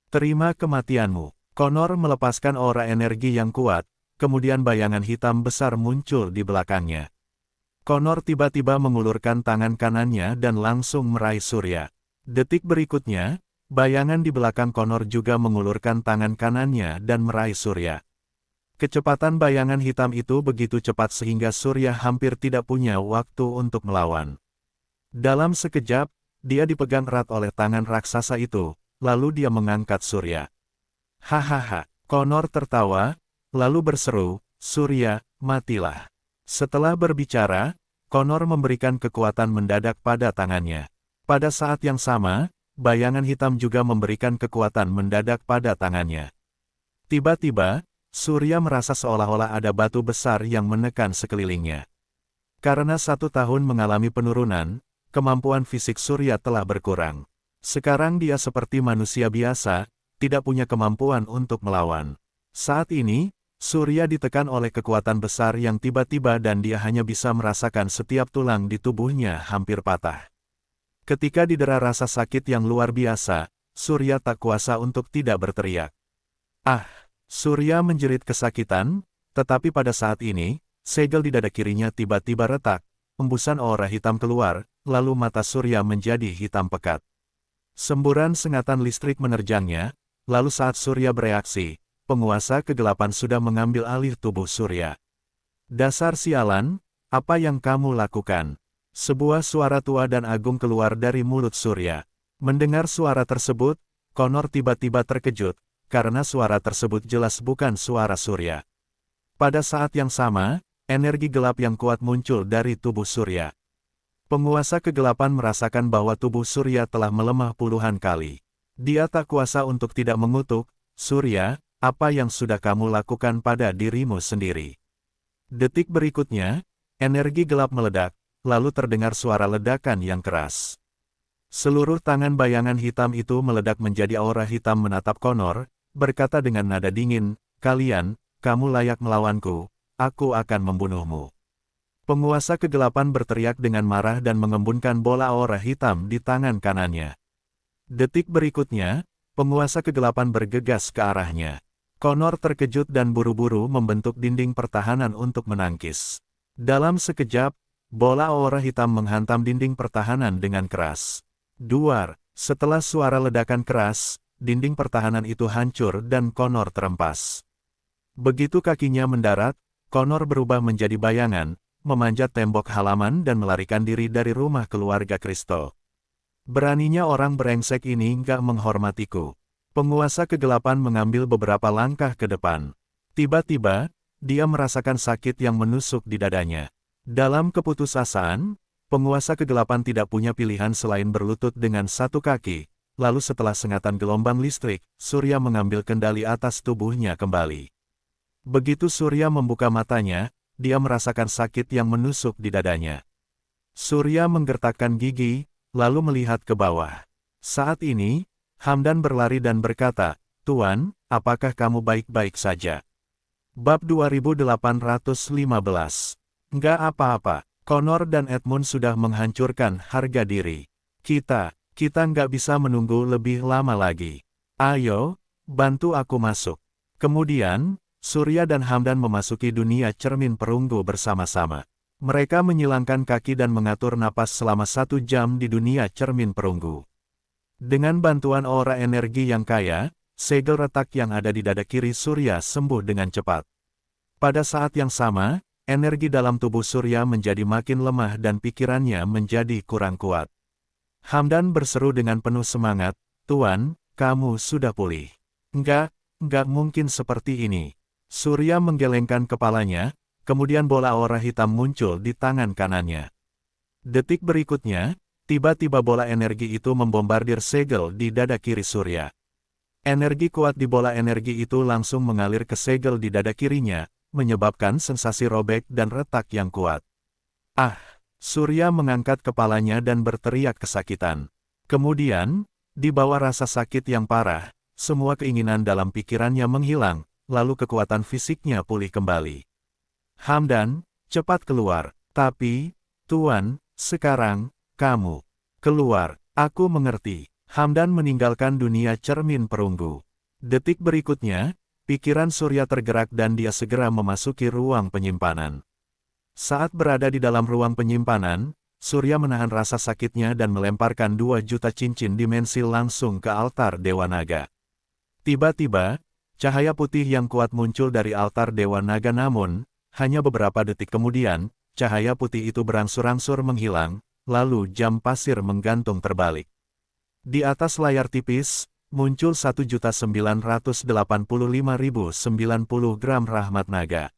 Terima kematianmu. Connor melepaskan aura energi yang kuat, kemudian bayangan hitam besar muncul di belakangnya. Connor tiba-tiba mengulurkan tangan kanannya dan langsung meraih Surya. Detik berikutnya, bayangan di belakang Connor juga mengulurkan tangan kanannya dan meraih Surya. Kecepatan bayangan hitam itu begitu cepat sehingga Surya hampir tidak punya waktu untuk melawan. Dalam sekejap, dia dipegang erat oleh tangan raksasa itu, lalu dia mengangkat Surya. Hahaha, Connor tertawa, lalu berseru, Surya, matilah. Setelah berbicara, Connor memberikan kekuatan mendadak pada tangannya. Pada saat yang sama, bayangan hitam juga memberikan kekuatan mendadak pada tangannya. Tiba-tiba, Surya merasa seolah-olah ada batu besar yang menekan sekelilingnya. Karena 1 tahun mengalami penurunan, kemampuan fisik Surya telah berkurang. Sekarang dia seperti manusia biasa, tidak punya kemampuan untuk melawan. Saat ini, Surya ditekan oleh kekuatan besar yang tiba-tiba dan dia hanya bisa merasakan setiap tulang di tubuhnya hampir patah. Ketika didera rasa sakit yang luar biasa, Surya tak kuasa untuk tidak berteriak. Surya menjerit kesakitan, tetapi pada saat ini, segel di dada kirinya tiba-tiba retak, embusan aura hitam keluar, lalu mata Surya menjadi hitam pekat. Semburan sengatan listrik menerjangnya, lalu saat Surya bereaksi, penguasa kegelapan sudah mengambil alih tubuh Surya. Dasar sialan, apa yang kamu lakukan? Sebuah suara tua dan agung keluar dari mulut Surya. Mendengar suara tersebut, Connor tiba-tiba terkejut, karena suara tersebut jelas bukan suara Surya. Pada saat yang sama, energi gelap yang kuat muncul dari tubuh Surya. Penguasa kegelapan merasakan bahwa tubuh Surya telah melemah puluhan kali. Dia tak kuasa untuk tidak mengutuk, Surya, apa yang sudah kamu lakukan pada dirimu sendiri? Detik berikutnya, energi gelap meledak, lalu terdengar suara ledakan yang keras. Seluruh tangan bayangan hitam itu meledak menjadi aura hitam menatap Connor, berkata dengan nada dingin, kamu layak melawanku, aku akan membunuhmu. Penguasa kegelapan berteriak dengan marah dan mengembunkan bola aura hitam di tangan kanannya. Detik berikutnya, penguasa kegelapan bergegas ke arahnya. Connor terkejut dan buru-buru membentuk dinding pertahanan untuk menangkis. Dalam sekejap, bola aura hitam menghantam dinding pertahanan dengan keras. Duar, setelah suara ledakan keras, dinding pertahanan itu hancur dan Connor terempas. Begitu kakinya mendarat, Connor berubah menjadi bayangan, memanjat tembok halaman dan melarikan diri dari rumah keluarga Kristo. Beraninya orang brengsek ini nggak menghormatiku. Penguasa kegelapan mengambil beberapa langkah ke depan. Tiba-tiba, dia merasakan sakit yang menusuk di dadanya. Dalam keputusasaan, penguasa kegelapan tidak punya pilihan selain berlutut dengan satu kaki, lalu setelah sengatan gelombang listrik, Surya mengambil kendali atas tubuhnya kembali. Begitu Surya membuka matanya, dia merasakan sakit yang menusuk di dadanya. Surya menggertakkan gigi, lalu melihat ke bawah. Saat ini, Hamdan berlari dan berkata, "Tuan, apakah kamu baik-baik saja?" Bab 2815. Nggak apa-apa, Connor dan Edmund sudah menghancurkan harga diri. Kita nggak bisa menunggu lebih lama lagi. Ayo, bantu aku masuk. Kemudian, Surya dan Hamdan memasuki dunia cermin perunggu bersama-sama. Mereka menyilangkan kaki dan mengatur napas selama 1 jam di dunia cermin perunggu. Dengan bantuan aura energi yang kaya, segel retak yang ada di dada kiri Surya sembuh dengan cepat. Pada saat yang sama, energi dalam tubuh Surya menjadi makin lemah dan pikirannya menjadi kurang kuat. Hamdan berseru dengan penuh semangat, "Tuan, kamu sudah pulih." Enggak mungkin seperti ini." Surya menggelengkan kepalanya, kemudian bola aura hitam muncul di tangan kanannya. Detik berikutnya, tiba-tiba bola energi itu membombardir segel di dada kiri Surya. Energi kuat di bola energi itu langsung mengalir ke segel di dada kirinya, menyebabkan sensasi robek dan retak yang kuat. "Ah!" Surya mengangkat kepalanya dan berteriak kesakitan. Kemudian, di bawah rasa sakit yang parah, semua keinginan dalam pikirannya menghilang, lalu kekuatan fisiknya pulih kembali. "Hamdan, cepat keluar." "Tapi, Tuan, sekarang, kamu keluar." "Aku mengerti." Hamdan meninggalkan dunia cermin perunggu. Detik berikutnya, pikiran Surya tergerak dan dia segera memasuki ruang penyimpanan. Saat berada di dalam ruang penyimpanan, Surya menahan rasa sakitnya dan melemparkan 2 juta cincin dimensi langsung ke altar Dewa Naga. Tiba-tiba, cahaya putih yang kuat muncul dari altar Dewa Naga, namun, hanya beberapa detik kemudian, cahaya putih itu berangsur-angsur menghilang, lalu jam pasir menggantung terbalik. Di atas layar tipis, muncul 1.985.090 gram rahmat naga.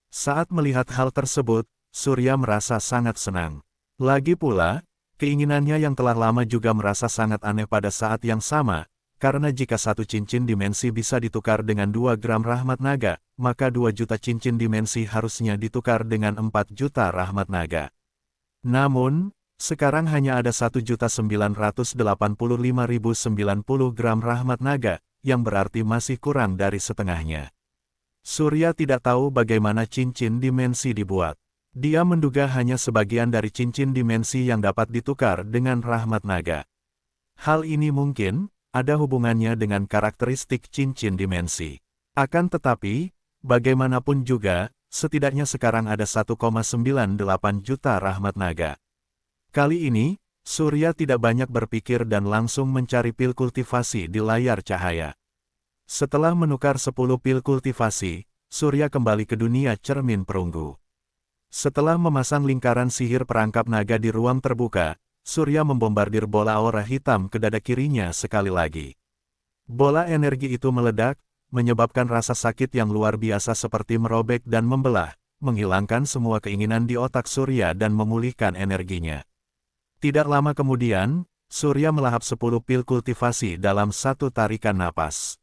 Saat melihat hal tersebut, Surya merasa sangat senang. Lagi pula, keinginannya yang telah lama juga merasa sangat aneh pada saat yang sama, karena jika 1 cincin dimensi bisa ditukar dengan 2 gram rahmat naga, maka 2 juta cincin dimensi harusnya ditukar dengan 4 juta rahmat naga. Namun, sekarang hanya ada 1.985.090 gram rahmat naga, yang berarti masih kurang dari setengahnya. Surya tidak tahu bagaimana cincin dimensi dibuat. Dia menduga hanya sebagian dari cincin dimensi yang dapat ditukar dengan rahmat naga. Hal ini mungkin ada hubungannya dengan karakteristik cincin dimensi. Akan tetapi, bagaimanapun juga, setidaknya sekarang ada 1,98 juta rahmat naga. Kali ini, Surya tidak banyak berpikir dan langsung mencari pil kultivasi di layar cahaya. Setelah menukar 10 pil kultivasi, Surya kembali ke dunia cermin perunggu. Setelah memasang lingkaran sihir perangkap naga di ruang terbuka, Surya membombardir bola aura hitam ke dada kirinya sekali lagi. Bola energi itu meledak, menyebabkan rasa sakit yang luar biasa seperti merobek dan membelah, menghilangkan semua keinginan di otak Surya dan memulihkan energinya. Tidak lama kemudian, Surya melahap 10 pil kultivasi dalam satu tarikan napas.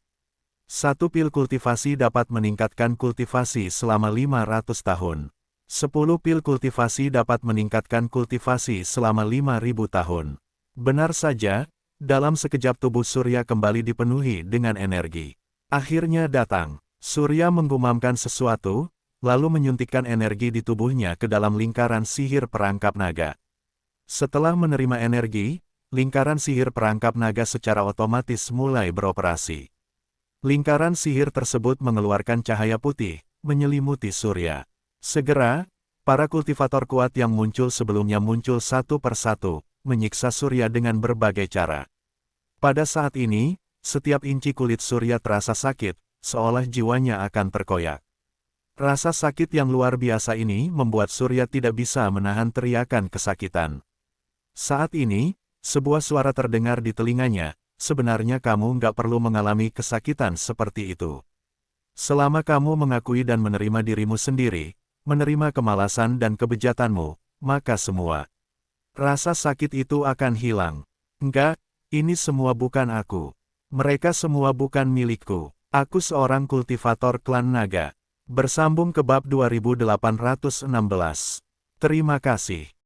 1 pil kultivasi dapat meningkatkan kultivasi selama 500 tahun. 10 pil kultivasi dapat meningkatkan kultivasi selama 5.000 tahun. Benar saja, dalam sekejap tubuh Surya kembali dipenuhi dengan energi. Akhirnya datang. Surya menggumamkan sesuatu, lalu menyuntikkan energi di tubuhnya ke dalam lingkaran sihir perangkap naga. Setelah menerima energi, lingkaran sihir perangkap naga secara otomatis mulai beroperasi. Lingkaran sihir tersebut mengeluarkan cahaya putih, menyelimuti Surya. Segera, para kultivator kuat yang muncul sebelumnya muncul satu persatu, menyiksa Surya dengan berbagai cara. Pada saat ini, setiap inci kulit Surya terasa sakit, seolah jiwanya akan terkoyak. Rasa sakit yang luar biasa ini membuat Surya tidak bisa menahan teriakan kesakitan. Saat ini, sebuah suara terdengar di telinganya, "Sebenarnya kamu nggak perlu mengalami kesakitan seperti itu. Selama kamu mengakui dan menerima dirimu sendiri, menerima kemalasan dan kebejatanmu, maka semua rasa sakit itu akan hilang. Enggak, ini semua bukan aku. Mereka semua bukan milikku. Aku seorang kultivator klan naga. Bersambung ke bab 2816. Terima kasih.